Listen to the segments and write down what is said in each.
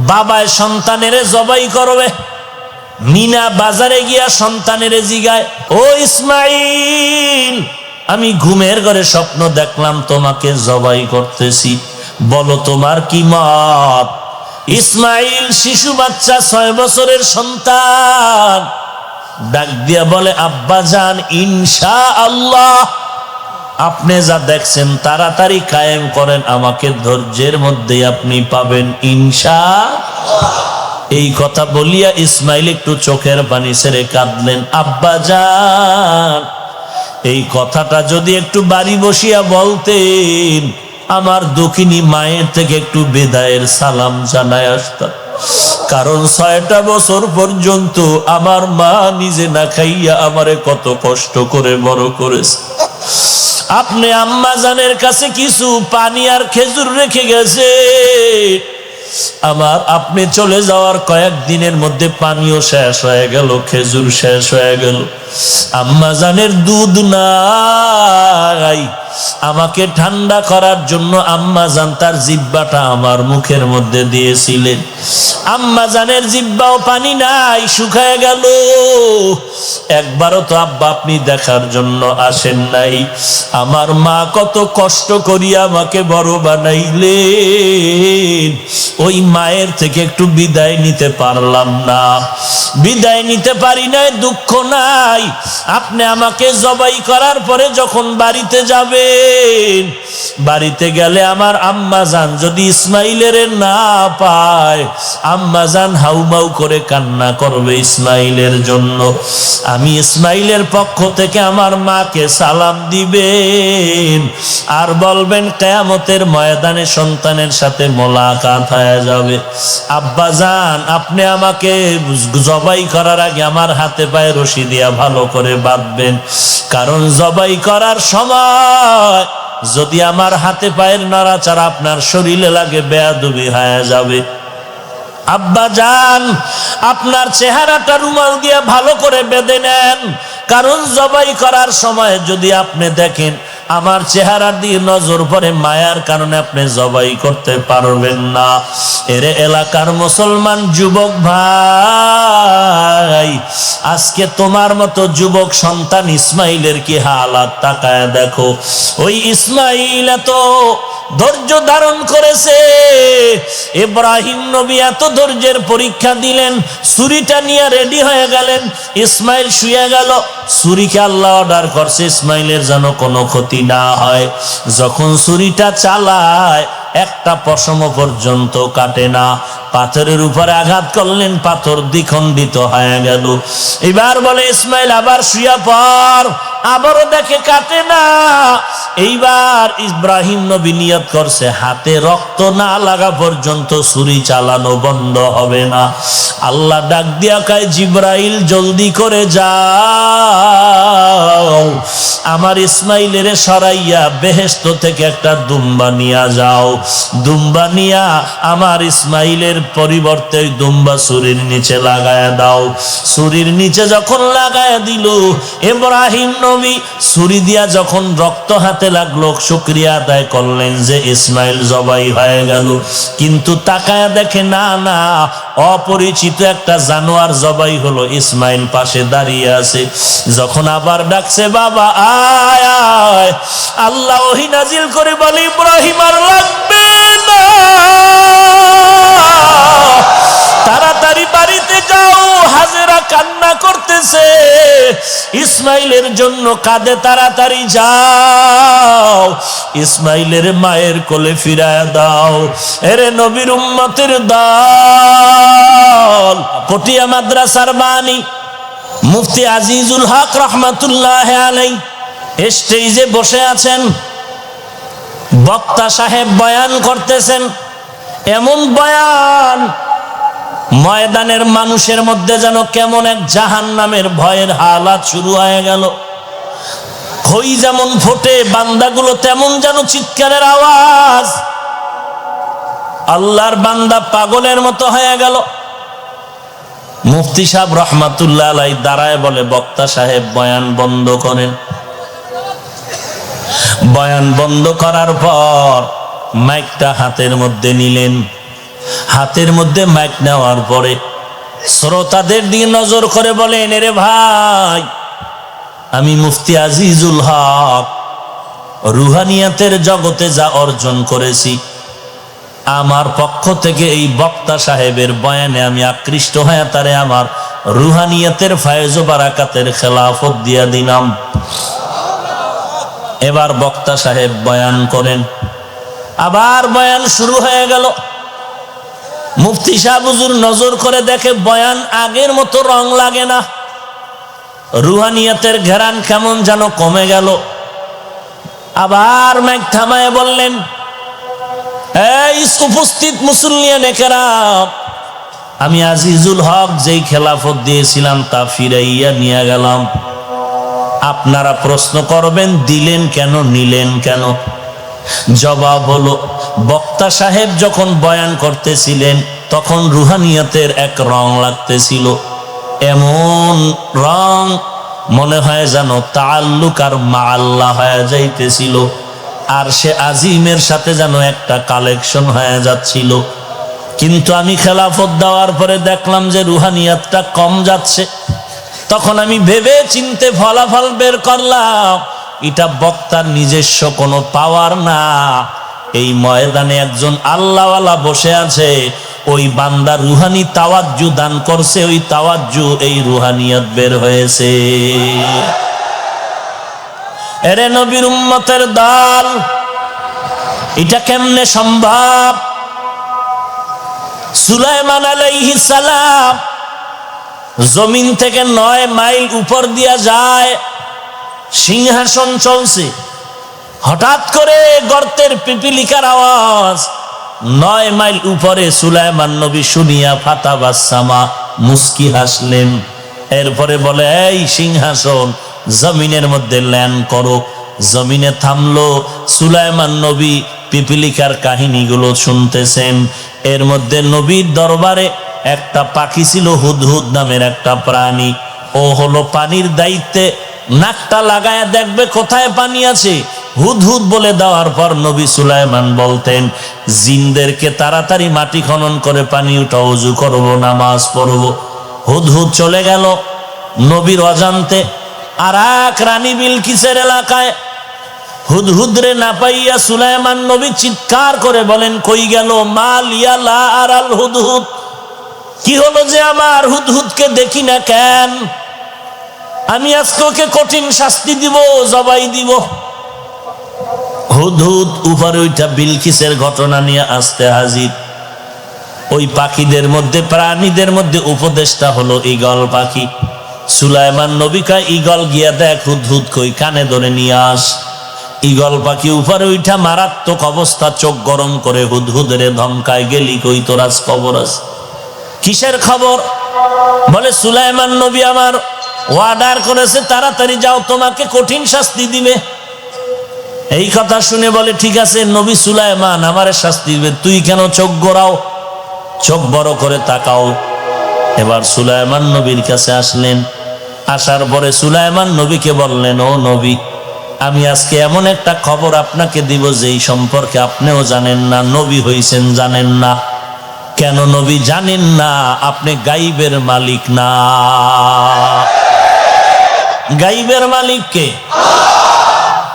বাবায় সন্তানেরে জবাই করবে। মিনা বাজারে গিয়া সন্তানেরে জিগায়, ও ইসমাইল, আমি ঘুমের ঘরে স্বপ্ন দেখলাম তোমাকে জবাই করতেছি, বলো তোমার কি মত? ইসমাইল শিশু বাচ্চা, 6 বছরের সন্তান, ডাক দিয়া বলে, আব্বা জান, ইনশাআল্লাহ আপনি যা দেখছেন তাড়াতাড়ি কায়েম করেন, আমাকে ধৈর্যের মধ্যে আপনি পাবেন ইনশাআল্লাহ। এই কথা বলিয়া ইসমাইল একটু চোখের পানি ছেড়ে কাঁদলেন। আব্বা জান, এই কথাটা যদি একটু বাড়ি বসিয়া বলতেন, আমার দক্ষিণী মায়ের থেকে একটু বিদায়ের সালাম জানায় আসতাম। কারণ 6টা বছর পর্যন্ত আমার মা নিজে না খাইয়া আমারে কত কষ্ট করে বড় করেছে। আপনি আম্মা জানের কাছে কিছু পানি আর খেজুর রেখে গেছে, আমার আপনি চলে যাওয়ার কয়েকদিনের মধ্যে পানিও শেষ হয়ে গেল, খেজুর শেষ হয়ে গেল, আম্মা জানের দুধ নাই। আমাকে ঠান্ডা করার জন্য আম্মা জান তার জিহ্বাটা আমার মুখের মধ্যে দিয়েছিলেন। আম্মা জানের জিহ্বাও পানি নাই, শুকায় গেল। একবারও তো আব্বা আপনি দেখার জন্য আসেন নাই। আমার মা কত কষ্ট করিয়া আমাকে বড় বানাইলেন, ওই মায়ের থেকে একটু বিদায় নিতে পারলাম না। বিদায় নিতে পারি নাই, দুঃখ নাই। আপনি আমাকে জবাই করার পরে যখন বাড়িতে যাবেন, বাড়িতে গেলে আমার আম্মা জান যদি ইসমাইলের না পায়, আম্মা জান হাউমাউ করে কান্না করবে ইসমাইলের জন্য। আমি ইসমাইলের পক্ষ থেকে আমার মাকে সালাম দিবেন আর বলবেন, কিয়ামতের ময়দানে সন্তানের সাথে মোলাকাত হয়ে যাবে। আব্বা জান, আপনি আমাকে জবাই করার আগে আমার হাতে পায়ে রশি দিয়া ভালো করে বাঁধবেন, কারণ জবাই করার সময় যদি আমার হাতে পায়ের নড়াচড়া আপনার শরীরে লাগে, বেয়াদবি হয়ে যাবে। আব্বা জান, আপনার চেহারাটা রুমাল দিয়ে ভালো করে বেঁধে নেন, কারণ জবাই করার সময় যদি আপনি দেখেন আমার চেহারা দিয়ে নজর পড়ে, মায়ার কারণে আপনি জবাই করতে পারবেন না। এরে এলাকার মুসলমান যুবক ভাই, আজকে তোমার মতো যুবক সন্তান ইসমাইলের কি হালাত তাকায় দেখো। ওই ইসমাইল এত ধৈর্য ধারণ করেছে, ইব্রাহিম নবী এত ধৈর্যের পরীক্ষা দিলেন, ছুরিটা নিয়ে রেডি হয়ে গেলেন। ইসমাইল শুয়ে গেল, ছুরিকে আল্লাহ অর্ডার করছে ইসমাইলের যেন কোনো ক্ষতি না হয়। যখন ছুরিটা চালায়, একটা পশম পর্যন্ত কাটে না। পাথরের উপরে আঘাত করলেন, পাথর দ্বিখণ্ডিত হয়ে গেল। এবার বলে ইসমাইল আবার শুয়া পড়, আবারও দেখে কাটে না। এইবার ইব্রাহিম নবী নিয়ত করছে, হাতে রক্ত না লাগা পর্যন্ত ছুরি চালানো বন্ধ হবে না। আল্লাহ ডাক দিয়া কয়, জিব্রাইল জলদি করে যাও, আমার ইসমাইলের সরাইয়া বেহেশত থেকে একটা দুম্বা নিয়া যাও। দুম্বা নিয়া আমার ইসমাইলের পরিবর্তে দুম্বা ছুরির নিচে লাগায়া দাও। ছুরির নিচে যখন লাগায়া দিল, ইব্রাহিম নবী ছুরি দিয়া যখন রক্ত হাতে লাগলো, শুকরিয়া আদায় করলেন যে ইসমাইল জবাই হয়ে গেল। কিন্তু তাকায়া দেখে না না, অপরিচিত একটা জানোয়ার জবাই হলো, ইসমাইল পাশে দাঁড়িয়ে আছে। যখন আবার ডাকছে, বাবা আয় আয়, আল্লাহ ওহী নাজিল করে বলে, ইব্রাহিম আর লাগবে না, তাড়াতাড়ি বাড়িতে যাও। হাজেরা কান্না করতেছে, ইসমাইলের জন্য কাঁদে, তাড়াতাড়ি যাও, ইসমাইলের মায়ের কোলে ফিরায় দাও। এরে নবীর উম্মতের দল, পটিয়া মাদ্রাসার বাণী মুফতি আজিজুল হক রহমাতুল্লাহ আলাইহি স্টেজে বসে আছেন, বক্তা সাহেব বয়ান করতেছেন। এমন বয়ান, ময়দানের মানুষের মধ্যে যেন কেমন এক জাহান্নামের ভয়ের হালাত শুরু হয়ে গেল। খই যেমন ফোটে, বান্দাগুলো তেমন যেন চিৎকারের আওয়াজ। আল্লাহর বান্দা পাগলের মতো হয়ে গেল। মুফতি সাহেব রহমাতুল্লাহ আলাইহি দাঁড়ায় বলে, বক্তা সাহেব বয়ান বন্ধ করেন। বয়ান বন্ধ করার পর মাইকটা হাতের মধ্যে নিলেন, হাতের মধ্যে মাইক নেওয়ার পরে শ্রোতাদের দিকে নজর করে বলেন, এরে ভাই, আমি মুফতি আজিজুল হক রুহানিয়াতের জগতে যা অর্জন করেছি, আমার পক্ষ থেকে এই বক্তা সাহেবের বয়ানে আমি আকৃষ্ট হয়ে তারে আমার রুহানিয়াতের ফায়েজ ও বারাকাতের খেলাফত দিয়া দিলাম। এবার বক্তা সাহেব বয়ান করেন, আবার বয়ান শুরু হয়ে গেল। মুফতি সাহেব হুজুর নজর করে দেখে বয়ান আগের মতো রং লাগে না, রুহানিয়াতের ঘেরান কেমন যেন কমে গেল। আবার মাইক থামায় বললেন, এই উপস্থিত মুসল্লিয়ানে কেরাম, আমি আজিজুল হক যেই খেলাফত দিয়েছিলাম তা ফিরাইয়া নিয়ে গেলাম। আপনারা প্রশ্ন করবেন, দিলেন কেন, নিলেন কেন? জবাব হলো, বক্তা সাহেব যখন বয়ান করতেছিলেন তখন রুহানিয়াতের এক রং লাগতেছিল, এমন রং মনে হয় যেন তাআল্লুক আর মাআল্লাহ হয়ে যাইতেছিল, আর সে আজিমের সাথে যেন একটা কালেকশন হয়ে যাচ্ছিল। কিন্তু আমি খেলাফত দেওয়ার পরে দেখলাম যে রুহানিয়াতটা কম যাচ্ছে। তখন আমি ভেবে চিনতে ফলাফল বের করলাম, এটা বক্তার নিজস্ব কোনো পাওয়ার না, এই ময়দানে একজন আল্লাহওয়ালা বসে আছে, ওই বান্দা রুহানি তাওয়াজ্জু দান করছে, ওই তাওয়াজ্জু এই রুহানিয়াত বের হয়েছে। এরে নবীর উম্মতের দল, এটা কেমনে সম্ভব? সুলাইমান আলাইহিস সালাম জমিন থেকে 9 মাইল উপর দিয়া যায়, সিংহাসন চলছে, হঠাৎ করে গর্তের পিপিলিকার আওয়াজ 9 মাইল উপরে সুলাইমান নবী শুনিয়া ফাতাবাসসামা, মুস্কি হাসলেন। এরপরে বলে, এই সিংহাসন জমিনের মধ্যে ল্যান্ড করো। জমিনে থামলো, সুলাইমান নবী পিপিলিকার কাহিনীগুলো শুনতেছেন। এর মধ্যে নবীর দরবারে একটা পাখি ছিল, হুদহুদ নামের একটা প্রাণী। ও হলো পানির দায়িত্বে, নাকটা লাগায় দেখবে কোথায় পানি আছে। হুদহুদ বলে দেওয়ার পর নবী সুলাইমান বলতেন, জিনদেরকে তাড়াতাড়ি মাটি খনন করে পানি উঠা, ওযু করবো, নামাজ পড়বো। হুদহুদ চলে গেল। নবীর অজান্তে আর এক রানী বিলকিসের এলাকায় হুদহুদরে না পাইয়া সুলাইমান নবী চিৎকার করে বলেন, কই গেল? মা লিয়া লা আরাল হুদহুদ, কি হলো যে আমার হুদহুদকে দেখি না কেন? আমি আজকে ওকে কঠিন শাস্তি দিব, জবাই দিব। হুদহুদ উপরে ওইটা বিলকিসের ঘটনা নিয়ে আসতে হাজির। ওই পাখিদের মধ্যে, প্রাণীদের মধ্যে উপদেশটা হলো ঈগল পাখি। সুলাইমান নবী কয়, ঈগল গিয়া দেখ হুদহুদ কই, কানে ধরে নিয়ে আস। ঈগল পাখি উপরে ওইটা মারাত্মক অবস্থা, চোখ গরম করে হুদহুদের ধমকায়, গেলি কই, তোর আজ খবর আছে? কিসের খবর? বলে, সুলাইমান নবী আমার ওয়ার্ডার করেছে, তাড়াতাড়ি যাও, তোমাকে কঠিন শাস্তি দিবে। এই কথা শুনে বলে, ঠিক আছে নবী সুলাইমান আমারে শাস্তি দিবে, তুই কেন চোখ গোড়াও? চোখ বড় করে তাকাও। এবার সুলাইমান নবীর কাছে আসলেন। আসার পরে সুলাইমান নবীকে বললেন, ও নবী, আমি আজকে এমন একটা খবর আপনাকে দিব যেই সম্পর্কে আপনিও জানেন না, নবী হইছেন জানেন না। কেন নবী জানেন না? আপনি গাইবের মালিক না। গাইবের মালিক কে?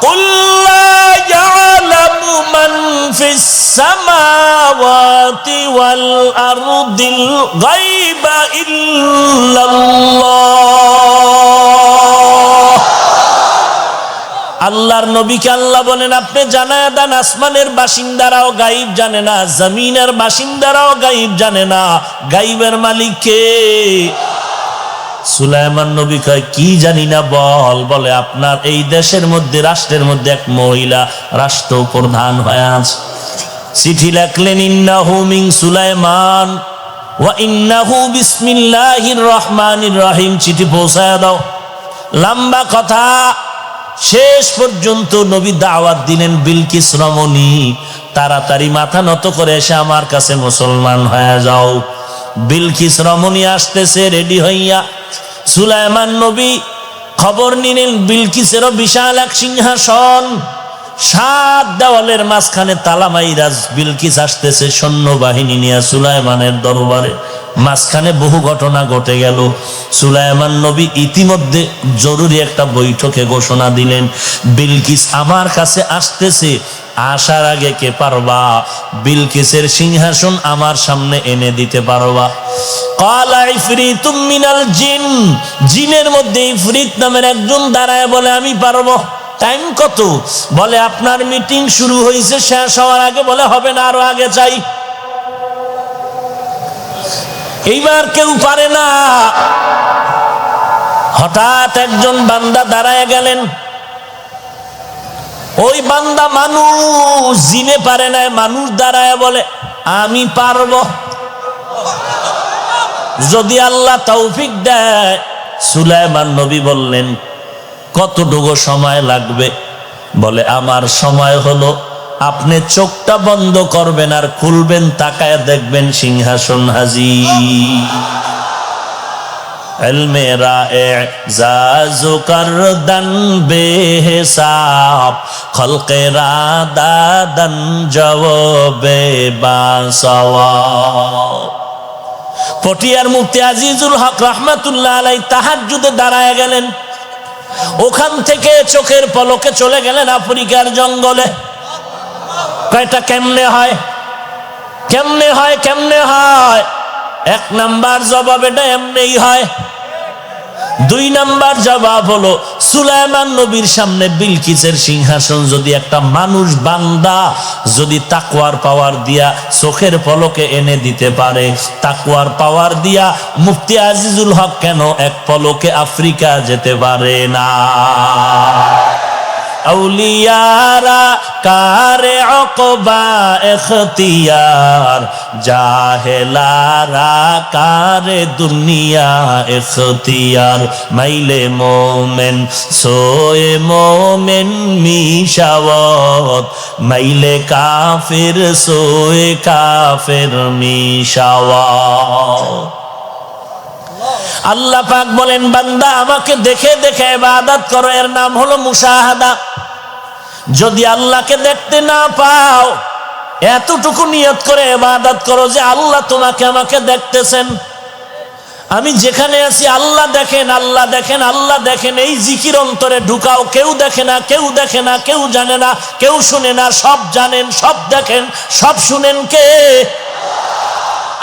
কুল লা ইয়ালামু মান ফিস সামাওয়াতি ওয়াল আরদিল গায়বা ইল্লাল্লাহ। আল্লাহর নবীকে আল্লাহ বলেন, আপনি জানায়া দেন, আসমানের বাসিন্দারাও গায়েব জানে না, জমিনের বাসিন্দারাও গায়েব জানে না। গায়েবের মালিক কে? সুলাইমান নবী কয়, কি জানি না, বল। বলে, আপনার এই দেশের মধ্যে, রাষ্ট্রের মধ্যে এক মহিলা রাষ্ট্রপ্রধান হয়ে আছে। চিঠি লেখলেন, ইন্নাহু মিন সুলাইমান ওয়া ইন্নাহু বিসমিল্লাহির রহমানির রহিম। চিঠি পৌঁছায় দাও। লম্বা কথা, শেষ পর্যন্ত নবী দাওয়াত দিলেন, বিলকিস রমণী তাড়াতাড়ি মাথা নত করে এসে আমার কাছে মুসলমান হয়ে যাও। বিলকিস রমণী আসতেছে রেডি হইয়া। সুলাইমান নবী খবর নিলেন, বিলকিসেরও বিশাল এক সিংহাসন, সাত দেওয়ালের মাঝখানে তালা মাইরা বিলকিস আসতেছে সৈন্যবাহিনী নিয়ে সুলাইমানের দরবারে। মাঝখানে বহু ঘটনা ঘটে গেল। সুলাইমান নবী ইতিমধ্যে জরুরি একটা বৈঠকে ঘোষণা দিলেন, বিলকিস আমার কাছে আসতেছে, আসার আগে কে পারবা বিলকিসের সিংহাসন আমার সামনে এনে দিতে পারবা? ক্বালা ইফরিতুম মিনাল জিন, জিনের মধ্যে ইফরিত নামের একজন দাঁড়ায় বলে আমি পারবো। টাইম কত? বলে আপনার মিটিং শুরু হয়েছে, শেষ হওয়ার আগে বলে হবে না, আরো আগে চাই। এইবার কেউ পারে না। হঠাৎ একজন বান্দা দাঁড়ায় গেলেন। ওই বান্দা মানুষ, জিনে পারে না, মানুষ দাঁড়ায় বলে আমি পারবো। যদি আল্লাহ তৌফিক দেয়। সুলাইমান নবী বললেন কতটুকু সময় লাগবে? বলে আমার সময় হলো আপনি চোখটা বন্ধ করবেন আর খুলবেন, তাকায় দেখবেন সিংহাসন হাজির। ইলমে রা'জাজু করদান বেহিসাব, খলকে রাদাদান জওয়াবে বাসওয়াব। পটিয়ার মুফতি আজিজুল হক রহমাতুল্লাহ আলাইহি তাহাজ্জুদে দাঁড়ায় গেলেন। ওখান থেকে চোখের পলকে চলে গেলেন আফ্রিকার জঙ্গলে। কয়টা কেমনে হয়, কেমনে হয়, কেমনে হয়? এক নাম্বার জবাব এটা এমনিই হয়। দুই নাম্বার জবাব হলো সুলাইমান নবীর সামনে বিলকিসের সিংহাসন যদি একটা মানুষ বান্দা যদি তাকওয়ার পাওয়ার দিয়া চোখের পলকে এনে দিতে পারে, তাকওয়ার পাওয়ার দিয়া মুফতি আজিজুল হক কেন এক পলকে আফ্রিকা যেতে পারে না? আউলিয়ারা কারে অকবা এখতিয়ার, জাহেলারা কারে দুনিয়া এখতিয়ার। মাইলে মোমেন সোয়ে মোমেন মিশাওয়াত, মাইলে কাফির সোয়ে কাফির মিশাওয়াত। আল্লাহ পাক বলেন বান্দা আমাকে দেখে দেখে ইবাদত করো, এর নাম হলো মুশাহাদা। যদি আল্লাহকে দেখতে না পাও, এতটুকু নিয়ত করে ইবাদত করো যে আল্লাহ তোমাকে আমাকে দেখতেছেন, আমি যেখানে আছি আল্লাহ দেখেন, আল্লাহ দেখেন, আল্লাহ দেখেন। এই জিকির অন্তরে ঢুকাও। কেউ দেখে না, কেউ দেখে না, কেউ জানে না, কেউ শুনে না, সব জানেন, সব দেখেন, সব শুনেন কে?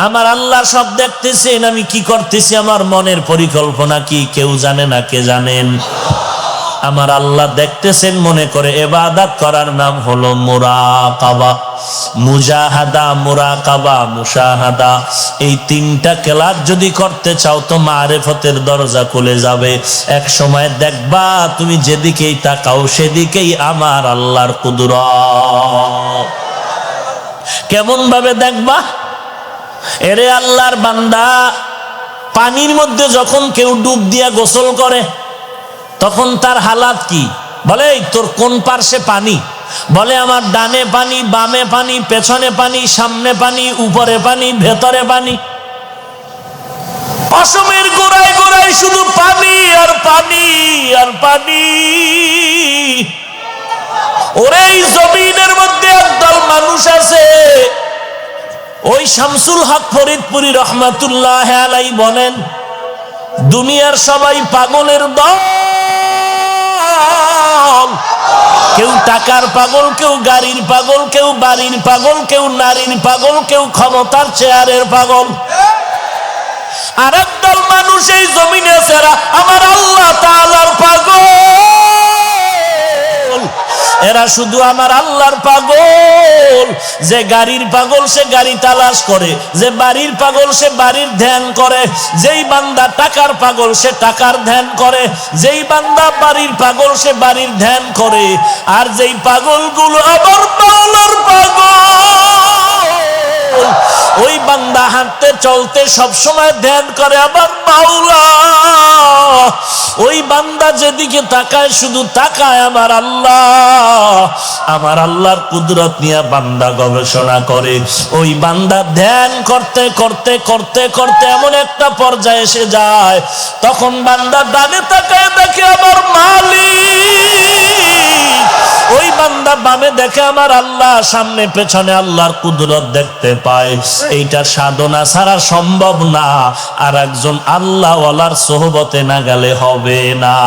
আমার আল্লাহ সব দেখতেছেন আমি কি করতেছি, আমার মনের পরিকল্পনা কি কেউ জানে না, কে জানেন? আমার আল্লাহ দেখতেছেন মনে করে ইবাদত করার নাম হলো মুরাকাবা। মুজাহাদা, মুরাকাবা, মুশাহাদা, এই তিনটা ক্লাস যদি করতে চাও তো মারিফতের দরজা খুলে যাবে। এক সময় দেখবা তুমি যেদিকেই তাকাও সেদিকেই আমার আল্লাহর কুদরত। কেমন ভাবে দেখবা? এরে আল্লাহর বান্দা, পানির মধ্যে যখন কেউ ডুব দিয়া গোসল করে তখন তার হালাত কি? বলে তোর কোন পার্শ্বে পানি? বলে আমার ডানে পানি, বামে পানি, পেছনে পানি, সামনে পানি, উপরে পানি, ভেতরে পানি। পশমের গোড়ায় গোড়ায় শুধু পানি আর পানি আর পানি। ওরে এই জমিনের মধ্যে একদল মানুষ আছে, ওই শামসুল হক ফরিদপুরি রহমাতুল্লাহ আলাইহি বলেন দুনিয়ার সবাই পাগলের দল। কেউ টাকার পাগল, কেউ গাড়ির পাগল, কেউ বাড়ির পাগল, কেউ নারীর পাগল, কেউ ক্ষমতার চেয়ারের পাগল। আর একদল মানুষ এই জমিনে সেরা আমার আল্লাহ তাআলার পাগল। এরা শুধু আমার আল্লাহর পাগল। যে গাড়ির পাগল সে গাড়ি তালাশ করে, যে বাড়ির পাগল সে বাড়ির ধ্যান করে, যেই বান্দা টাকার পাগল সে টাকার ধ্যান করে, যেই বান্দা বাড়ির পাগল সে বাড়ির ধ্যান করে। আর যেই পাগলগুলো আমার মাওলার পাগল, ওই বান্দা হাঁটতে চলতে সব সময় ধ্যান করে আমার মাওলা। ওই বান্দা যেদিকে তাকায় শুধু তাকায় আমার আল্লাহ। আমার আল্লাহর কুদরত নিয়ে বান্দা গবেষণা করে। ওই বান্দা ধ্যান করতে করতে করতে করতে এমন একটা পর্যায়ে এসে যায়, তখন বান্দা ডানে তাকায় দেখে আমার মালিক। ওই বান্দা বামে দেখে আমার আল্লাহ, সামনে পেছনে আল্লাহর কুদরত দেখতে পায়। এইটা সাধনা ছাড়া সম্ভব না, আর একজন আল্লাহওয়ালার সোহবতে না গেলে হবে না।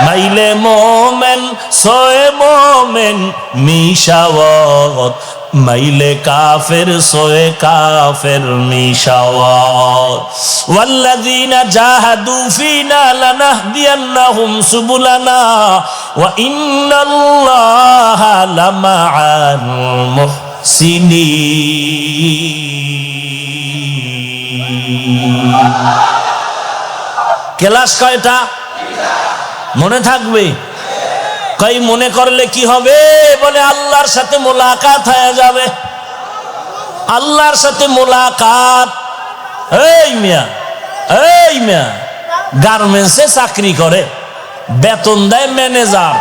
মাইলে মোমেন সোয়ে মোমেন মিশাওয়াত, মাইলে কাফের সোয়ে কাফের মিশাওয়াত। ওয়াল্লাযীনা জাহাদু ফীনা লানাহদিয়ান্নাহুম সুবুলানা ওয়া ইন্নাল্লাহা লামাআল মুহসিনিন। ক্লাস কয়টা? মনে থাকবে? কই মনে করলে কি হবে? বলে আল্লাহর সাথে মোলাকাত হয়ে যাবে। আল্লাহর সাথে মোলাকাত। এই মিয়া গার্মেন্টসে চাকরি করে, বেতন দেয় ম্যানেজার,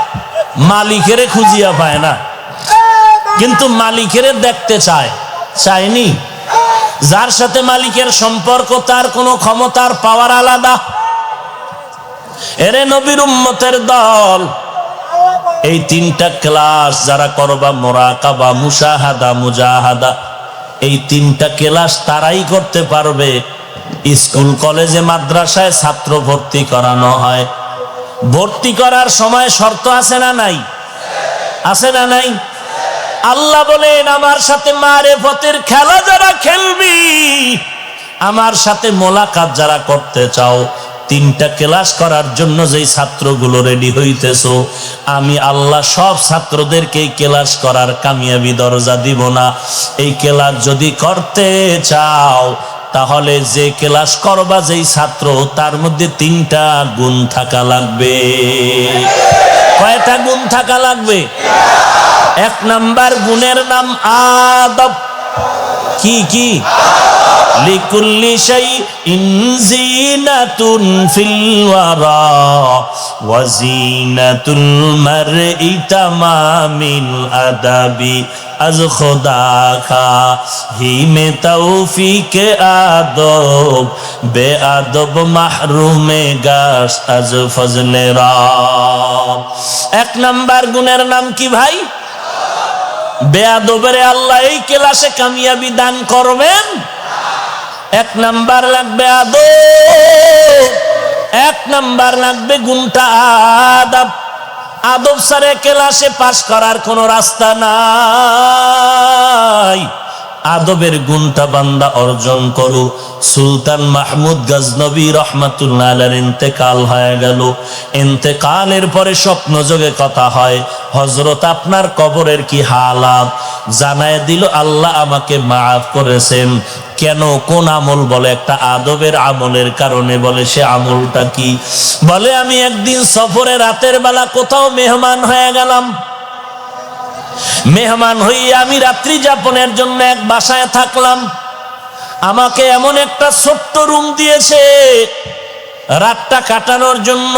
মালিকেরে খুঁজিয়া পায় না, কিন্তু মালিকেরে দেখতে চায়নি। যার সাথে মালিকের সম্পর্ক তার কোনো ক্ষমতার পাওয়ার আলাদা। এরে নবীর উম্মতের দল, এই তিনটা ক্লাস যারা করবা, মুরাকাবা, মুশাহাদা, মুজাহাদা, এই তিনটা ক্লাস তারাই করতে পারবে। স্কুল কলেজে মাদ্রাসায় ছাত্র ভর্তি করানো হয়, ভর্তি করার সময় শর্ত আছে না নাই? আছে না নাই? আল্লাহ বলেন আমার সাথে মারেফতের খেলা যারা খেলবি, আমার সাথে মোলাকাত যারা করতে চাও, তিনটা ক্লাস করার জন্য যেই ছাত্রগুলো রেডি হইতেছো, আমি আল্লাহ সব ছাত্রদেরকে এই ক্লাস করার কামিয়াবি দরজা দিব না। এই ক্লাস যদি করতে চাও, তাহলে যে ক্লাস করবা যেই ছাত্র, তার মধ্যে তিনটা গুণ থাকা লাগবে। কয়টা গুণ থাকা লাগবে? এক নাম্বার গুণের নাম আদব। কি কি? লিকুল্লি শাইইন যিনাতুন ফিল ওয়ারা ওয়া যিনাতুল মারই তামামিল আদাবি আজ খোদা খা হিমে তৌফিক আদব বে আদব মাহরুমে গাস আজ ফজলে রাব। এক নাম্বার গুণের নাম কি ভাই? বেয়াদবেরে আল্লাহ এই ক্লাসে কামিয়াবি দান করবেন। এক নাম্বার লাগবে আদব, এক নাম্বার লাগবে গুণটা আদব। আদব সারে ক্লাসে পাস করার কোনো রাস্তা নাই। আদবের গুণটা বান্দা অর্জন করো। সুলতান মাহমুদ গজনবী রহমাতুল্লাহ আলাইহির ইন্তেকাল হয়ে গেল। ইন্তেকালের পরে স্বপ্ন যোগে কথা হয়, হযরত আপনার কবরের কি হালাত? জানায় দিল আল্লাহ আমাকে মাফ করেছেন। কেন? কোন আমল? বলে একটা আদবের আমলের কারণে। বলে সে আমলটা কি? বলে আমি একদিন সফরে রাতের বেলা কোথাও মেহমান হয়ে গেলাম। মেহমান হইয়া আমি রাত্রি যাপনের জন্য এক বাসায় থাকলাম। আমাকে এমন একটা ছোট্ট রুম দিয়েছে রাতটা কাটানোর জন্য।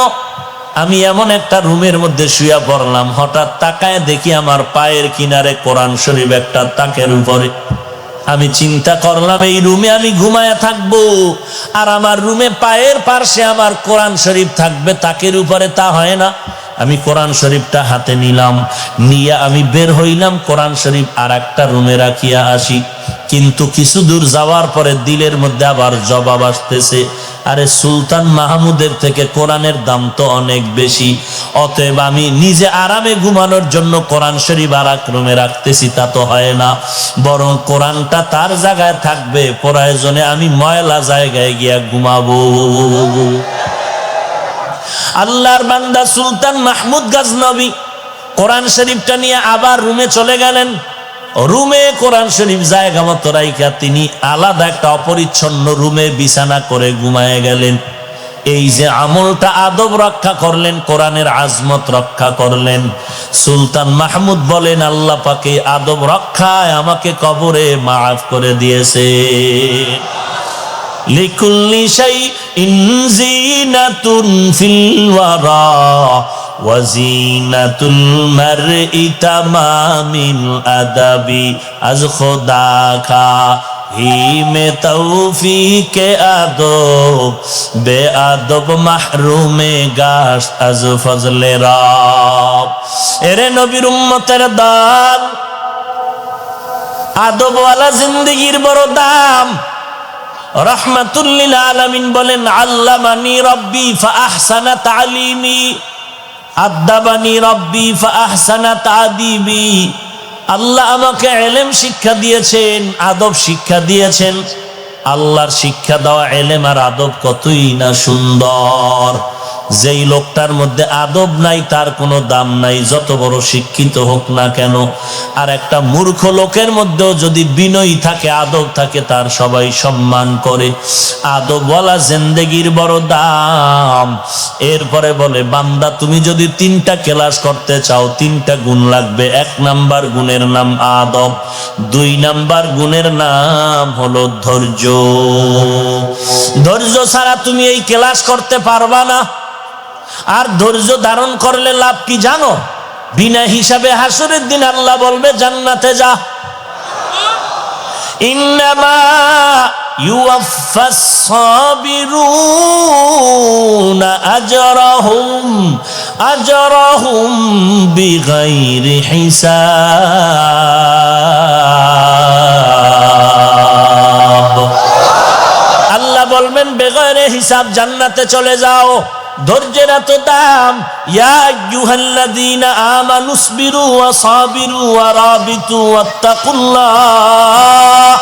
আমি এমন একটা রুমের মধ্যে শুয়ে পড়লাম। হঠাৎ তাকায় দেখি আমার পায়ের কিনারে কোরআন শরীফ একটা তাকের উপরে। আমি চিন্তা করলাম এই রুমে আমি ঘুমায়া থাকবো, আর আমার রুমে পায়ের পার্শ্বে আমার কোরআন শরীফ থাকবে, তাকের উপরে তা হয় না। আমি কোরআন শরীফটা হাতে নিলাম, নিয়ে আমি বের হইলাম কোরআন শরীফ আর একটা রুমে রাখিয়া আসি। কিন্তু কিছু দূর যাওয়ার পরে দিলের মধ্যে আবার জবাব আসতেছে, আরে সুলতান মাহমুদের থেকে কোরআনের দাম তো অনেক বেশি, অতএব আমি নিজে আরামে ঘুমানোর জন্য কোরআন শরীফ আর এক রুমে রাখতেছি, তা তো হয় না। বরং কোরআনটা তার জায়গায় থাকবে, প্রয়োজনে আমি ময়লা জায়গায় গিয়া ঘুমাবো। আল্লাহর বান্দা সুলতান মাহমুদ গজনবী কোরআন শরীফটা নিয়ে আবার রুমে চলে গেলেন। রুমে কোরআন শরীফ জায়গা মতো রাইখা তিনি আলাদা একটা অপরিচ্ছন্ন রুমে বিছানা করে ঘুমায় গেলেন। এই যে আমলটা আদব রক্ষা করলেন, কোরআনের আজমত রক্ষা করলেন। সুলতান মাহমুদ বলেন আল্লাহ পাকে আদব রক্ষায় আমাকে কবরে মাফ করে দিয়েছে। লিকুল্লি শাইইন যিনাতুন ফিল ওয়ারা ওয়া যিনাতুল মারই তামামিল আদাবি আজ খোদা খা ही में तौफीके आदब बेआदब মাহরুমে গাশ আজ ফজলে রব। এরে নবীর উম্মতের দল, আদবওয়ালা জিন্দেগির বড় দাম। রাহমাতুল লিল আলামিন বলেন, আল্লামানি রব্বি ফাআহসানা তালিমি আদাবানি রব্বি ফাআহসানা তাদিবি। আল্লাহ আমাকে ইলম শিক্ষা দিয়েছেন, আদব শিক্ষা দিয়েছেন। আল্লাহর শিক্ষা দেওয়া ইলম আর আদব কতই না সুন্দর। যেই লোকটার মধ্যে আদব নাই তার কোনো দাম নাই, যত বড় শিক্ষিত হোক না কেন। আর একটা মূর্খ লোকের মধ্যেও যদি বিনয় থাকে, আদব থাকে, তার সবাই সম্মান করে। আদবওয়ালা জিন্দেগির বড় দাম। এরপরে বলে, বান্দা তুমি যদি 3টা ক্লাস করতে চাও, 3টা গুণ লাগবে। 1 নাম্বার গুণের নাম আদব, 2 নাম্বার গুণের নাম হলো ধৈর্য। ধৈর্য ছাড়া তুমি এই ক্লাস করতে পারবা না। আর ধৈর্য ধারণ করলে লাভ কি জানো? বিনা হিসাবে হাসরের দিন আল্লাহ বলবে জান্নাতে যা। ইন্নামা ইউওয়াফাস সাবিরুনা আজরাহুম বিগাইরি হিসাব। আল্লাহ বলবেন বেগাইরে হিসাব জান্নাতে চলে যাও। ধৈর্যের এত দাম। ইয়া আইয়ুহাল্লাযীনা আমানুসবিরু ওয়া সাবিরু ওয়া রাবিতু ওয়াত্তাকুল্লাহ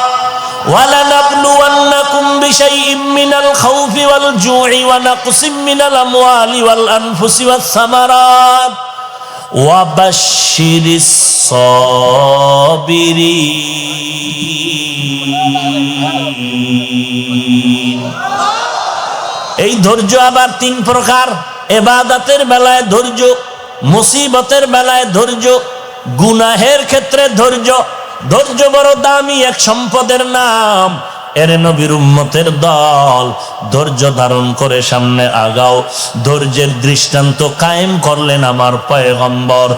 ওয়া লানাবলুওয়ান্নাকুম বিশাইইম মিনাল খাউফি ওয়াল জু'i ওয়া নাকসিম মিনাল আমওয়ালি ওয়াল আনফুসি ওয়াস সামারাত ওয়া বাশশিরিস সাবিরিন। এই ধৈর্য আবার 3 প্রকার। ইবাদতের বেলায় ধৈর্য, মুসিবতের বেলায় ধৈর্য, গুনাহের ক্ষেত্রে ধৈর্য। ধৈর্য বড় দামি এক সম্পদের নাম। এর নবীর উম্মতের দল, ধৈর্য ধারণ করে সামনে আগাও। ধৈর্যের দৃষ্টান্ত কায়েম করলেন আমার পয়গম্বর।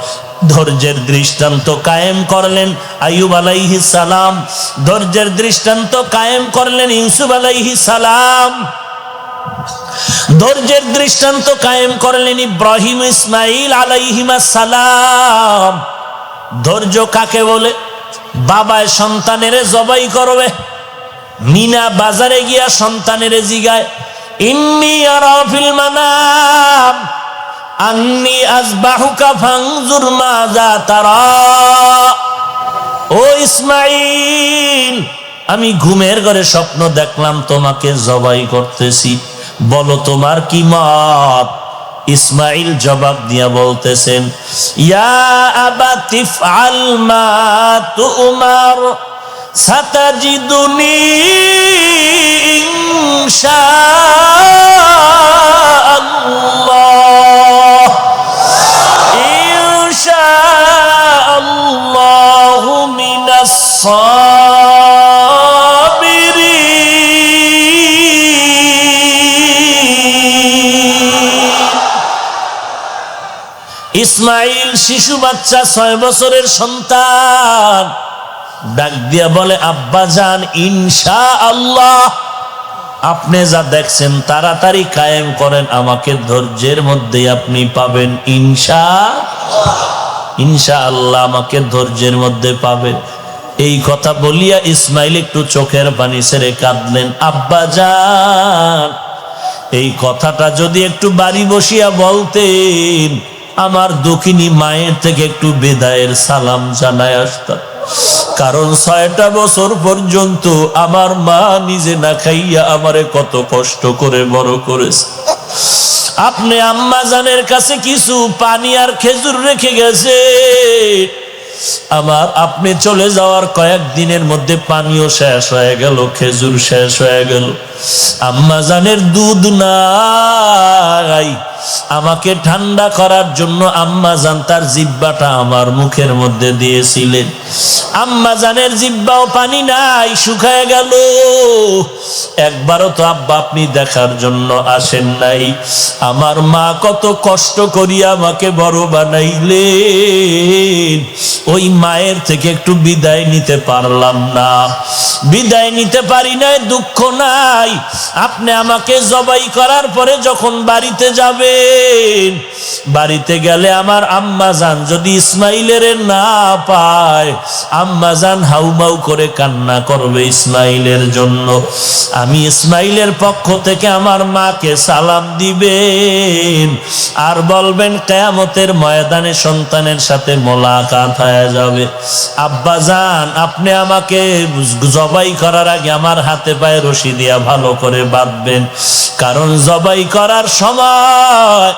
ধৈর্যের দৃষ্টান্ত কায়েম করলেন আইয়ুব আলাইহিস সালাম। ধৈর্যের দৃষ্টান্ত কায়েম করলেন ইউসুফ আলাইহিস সালাম। ধৈর্যের দৃষ্টান্ত কায়েম করলেন ইব্রাহিম ইসমাইল আলাইহিমাস সালাম। ধৈর্য কাকে বলে? বাবায় সন্তানের জবাই করবে, মিনা বাজারে গিয়া সন্তানের জিগায়, ইন্নী আরা ফিল মানাম আন্নী আযবাহুকা ফানজুর মাযা তারা। ও ইসমাইল, আমি ঘুমের ঘরে স্বপ্ন দেখলাম তোমাকে জবাই করতেছি, বলো তোমার কি মত? ইসমাইল জবাব দিয়া বলতেছেন, ইয়া আবাতি ফআল মা তুমার সাতাজিদুনি ইনশাআল্লাহ ইনশাআল্লাহু মিনাস ইসমাইল শিশু বাচ্চা, 6 বছরের সন্তান, ডাক দিয়া বলে, আব্বা জান ইনশাআল্লাহ আপনি যা দেখছেন তাড়াতাড়ি কায়েম করেন, আমাকে ধৈর্যের মধ্যে আপনি পাবেন। ইনশাআল্লাহ আমাকে ধৈর্যের মধ্যে পাবেন। এই কথা বলিয়া ইসমাইল একটু চোখের পানি ছেড়ে কাঁদলেন। আব্বা জান, এই কথাটা যদি একটু বাড়ি বসিয়া বলতেন, আমার দক্ষিণী মায়ের থেকে একটু বিদায়ের সালাম জানায় আসতাম। কারণ 6টা বছর পর্যন্ত আমার মা নিজে না খাইয়া আমারে কত কষ্ট করে বড় করেছে। আপনি আম্মা জানের কাছে কিছু পানি আর খেজুর রেখে গেছে। আমার আপনি চলে যাওয়ার কয়েকদিনের মধ্যে পানিও শেষ হয়ে গেল, খেজুর শেষ হয়ে গেল, আম্মা জানের দুধ নাই। আমাকে ঠান্ডা করার জন্য আম্মা জান তার জিহ্বাটা আমার মুখের মধ্যে দিয়েছিলেন। আম্মা জানের জিহ্বাও পানি নাই, শুকায় গেল। একবারও তো আব্বা আপনি দেখার জন্য আসেন নাই। আমার মা কত কষ্ট করিয়া আমাকে বড় বানাইলেন, ওই মায়ের থেকে একটু বিদায় নিতে পারলাম না। বিদায় নিতে পারি নাই, দুঃখ নাই। আপনি আমাকে জবাই করার পরে যখন বাড়িতে যাবেন, বাড়িতে গেলে আমার আম্মা জান যদি ইসমাইলের না পায়, আম্মা জান হাউমাউ করে কান্না করবে ইসমাইলের জন্য। আমি ইসমাইলের পক্ষ থেকে আমার মাকে সালাম দিবেন আর বলবেন কিয়ামতের ময়দানে সন্তানের সাথে মোলাকাত হয়ে যাবে। আব্বা জান আপনি আমাকে জবাই করার আগে আমার হাতে পায়ে রশি দিয়া ভালো করে বাঁধবেন, কারণ জবাই করার সময়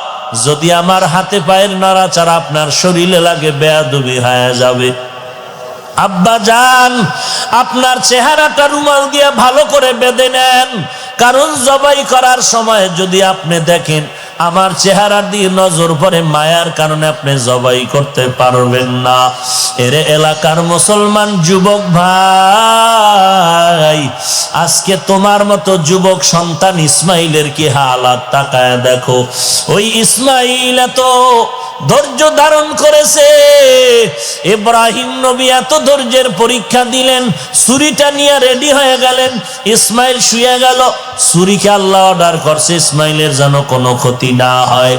যদি আমার হাতে পায়ের নাড়াচাড়া আপনার শরীরে লাগে বেয়াদবি হয়ে যাবে। আব্বা জান আপনার চেহারাটা রুমাল দিয়ে ভালো করে বেঁধে নেন, কারণ জবাই করার সময় যদি আপনি দেখেন আমার চেহারা দিয়ে নজর পড়ে, মায়ার কারণে আপনি জবাই করতে পারবেন না। এর এলাকার মুসলমান যুবক ভাই, আজকে তোমার মতো যুবক সন্তান ইসমাইলের কি হালাত তাকায় দেখো। ওই ইসমাইল এত ধৈর্য ধারণ করেছে, ইব্রাহিম নবী এত ধৈর্যের পরীক্ষা দিলেন, ছুরিটা নিয়ে রেডি হয়ে গেলেন। ইসমাইল শুয়ে গেল, ছুরিকে আল্লাহ অর্ডার করছে ইসমাইলের যেন কোনো ক্ষতি না হয়।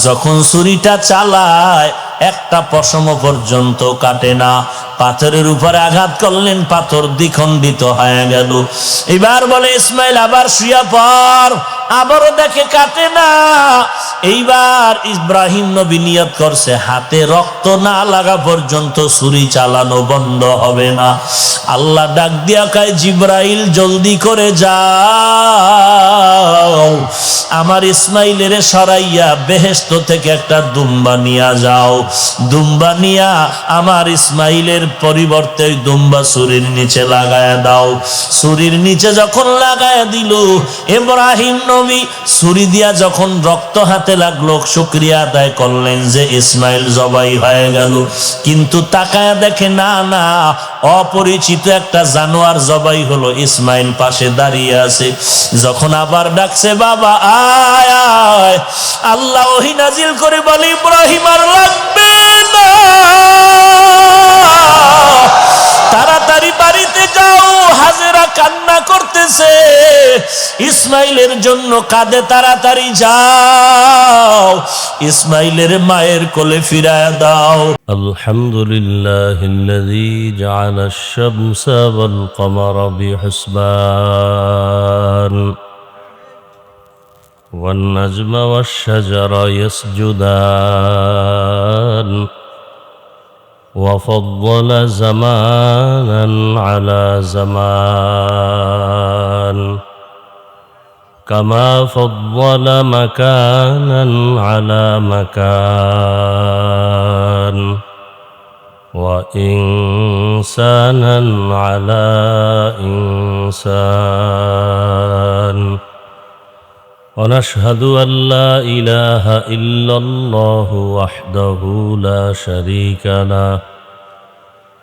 যখন ছুরিটা চালায় একটা পশম পর্যন্ত কাটে না। পাথরের উপরে আঘাত করলেন, পাথর দ্বিখণ্ডিত হয়ে গেল। এবার বলে ইসমাইল আবার শুয়া পর, আবারও দেখে কাটে না। এইবার ইব্রাহিম নবী নিয়ত করছে হাতে রক্ত না লাগা পর্যন্ত ছুরি চালানো বন্ধ হবে না। আল্লাহ ডাক দিয়া কয় জিব্রাইল জলদি করে যাও, আমার ইসমাইলের সরাইয়া বেহেশত থেকে একটা দুম্বা নিয়া যাও। দুম্বা নিয়া আমার ইসমাইলের পরিবর্তে দুম্বা ছুরির নিচে লাগায়া দাও। ছুরির নিচে যখন লাগায়া দিল, ইব্রাহিম নবী ছুরি দিয়া যখন রক্ত হাতে লাগলো, শুকরিয়া আদায় করলেন যে ইসমাইল জবাই হয়ে গেল। কিন্তু তাকায়া দেখে না না, অপরিচিত একটা জানোয়ার জবাই হলো, ইসমাইল পাশে দাঁড়িয়ে আছে। যখন আবার ডাকছে বাবা আয় আয়, আল্লাহ ওহী নাজিল করে বলে ইব্রাহিম আর লাগবে না, তাড়াতাড়ি বাড়িতে যাও। হাজেরা কান্না করতেছে, ইসমাইলের জন্য কাঁদে, তাড়াতাড়ি যাও, ইসমাইলের মায়ের কোলে ফিরায়া দাও। আলহামদুলিল্লাহিল্লাযী জাআলা আশ-শামসা ওয়াল কমারা বিহুসবান ওয়ান নাজমা ওয়াশ-শাজারা ইয়াসজুদান وفضل زمانا على زمان كما فضل مكانا على مكان وإنسانا على إنسان ونشهد أن لا إله إلا الله وحده لا شريك له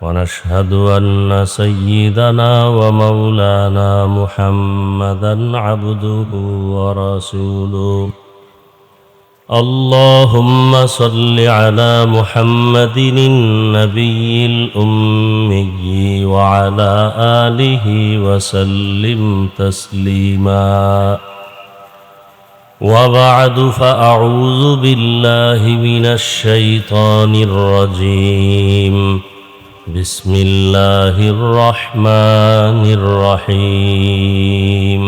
ونشهد أن سيدنا ومولانا محمدا عبده ورسوله اللهم صل على محمد النبي الأمي وعلى آله وسلم تسليما وبعد فأعوذ بالله من الشيطان الرجيم بسم الله الرحمن الرحيم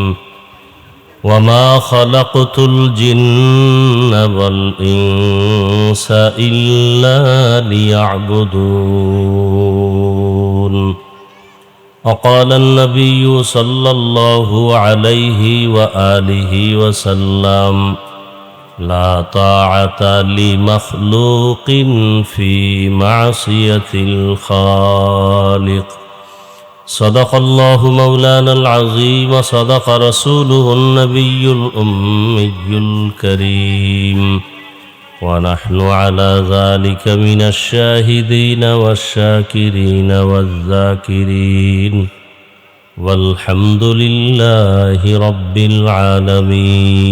وما خلقت الجن والإنس إلا ليعبدون وقال النبي صلى الله عليه وآله وسلم لا طاعة لمخلوق في معصية الخالق صدق الله مولانا العظيم وصدق رسوله النبي الأمي الكريم ونحن على ذلك من الشاهدين والشاكرين والذاكرين والحمد لله رب العالمين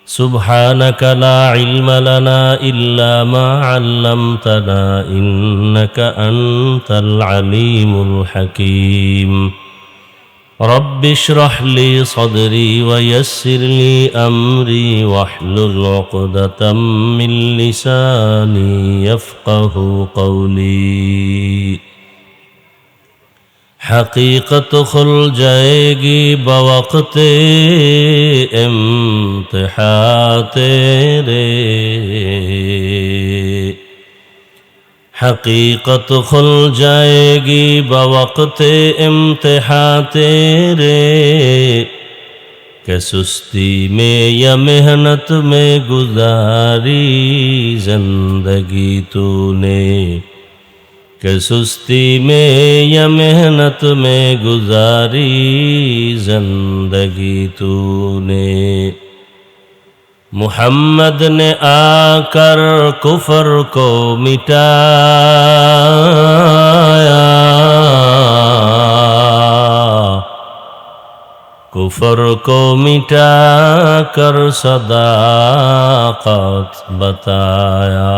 سبحانك لا علم لنا إلا ما علمتنا إنك أنت العليم الحكيم رب اشرح لي صدري ويسر لي أمري واحلل عقدة من لساني يفقه قولي حقیقت کھل جائے گی بوقت امتحان تیرے حقیقت کھل جائے گی بوقت امتحان تیرے کہ سستی میں یا محنت میں گزاری زندگی تو نے کہ سستی میں یا محنت میں گزاری زندگی تو نے محمد نے آ کر کفر کو مٹایا کفر کو مٹا کر صداقت بتایا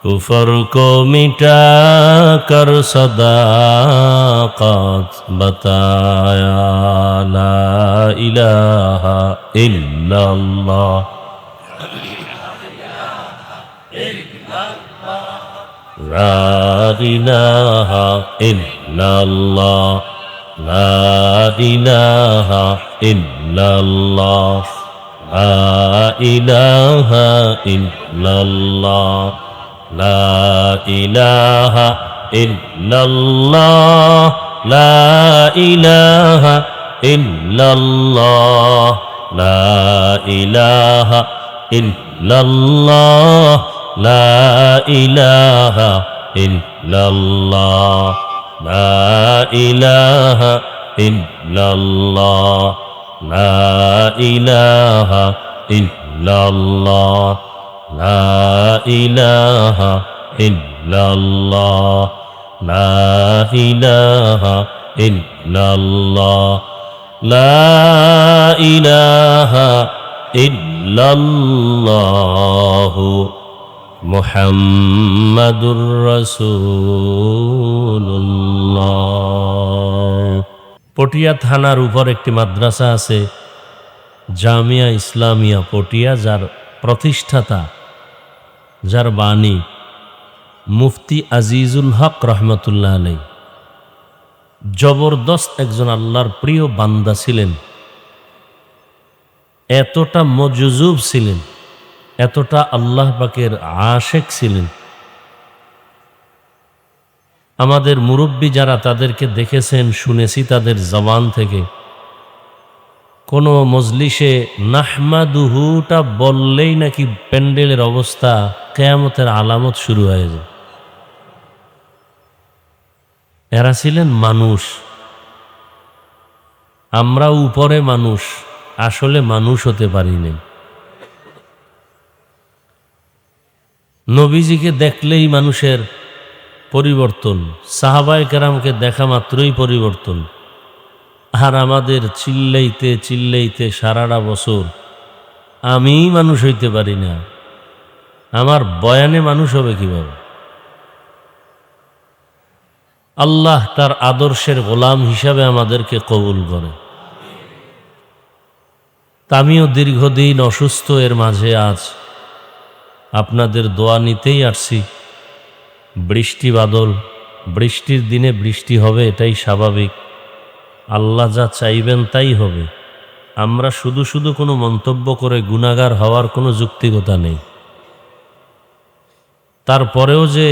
کفر کو مٹا کر صداقت بتایا لا الہ الا اللہ لا الہ الا اللہ لا الہ الا اللہ لا الہ الا اللہ لا الہ الا اللہ لا الہ الا اللہ لا الہ الا اللہ لا الہ الا اللہ لا الہ الا اللہ لا الہ الا اللہ لا الہ الا اللہ لا الہ الا اللہ لا الہ الا اللہ محمد রাসূলুল্লাহ। পটিয়া থানার উপর একটি মাদ্রাসা আছে, জামিয়া ইসলামিয়া পটিয়া, যার প্রতিষ্ঠাতা, যার বাণী মুফতি আজিজুল হক রহমতুল্লাহ আলাইহি, জবরদস্ত একজন আল্লাহর প্রিয় বান্দা ছিলেন। এতটা মজজুব ছিলেন, এতটা আল্লাহ পাকের আশেক ছিলেন। আমাদের মুরব্বী যারা তাদেরকে দেখেছেন, শুনেছি তাদের জবান থেকে, কোনো মজলিসে নাহমাদুহুটা বললেই নাকি প্যান্ডেলের অবস্থা কিয়ামতের আলামত শুরু হয়ে যায়। এরা ছিলেন মানুষ, আমরা উপরে মানুষ, আসলে মানুষ হতে পারি নাই। নবীজিকে দেখলেই মানুষের পরিবর্তন, সাহাবায়ে কেরামকে দেখা মাত্রই পরিবর্তন। আর আমাদের চিল্লাইতে চিল্লাইতে সারাটা বছর আমিই মানুষ হইতে পারি না, আমার বয়ানে মানুষ হবে কিভাবে? আল্লাহ তার আদর্শের গোলাম হিসাবে আমাদেরকে কবুল করে। আমিও দীর্ঘদিন অসুস্থ, এর মাঝে আজ আপনাদের দোয়া নিতেই আসছি। বৃষ্টি বাদল, বৃষ্টির দিনে বৃষ্টি হবে, এটাই স্বাভাবিক। আল্লাহ যা চাইবেন তাই হবে। আমরা শুধু শুধু কোনো মন্তব্য করে গুনাহগার হওয়ার কোনো যুক্তিকতা নেই। তারপরেও যে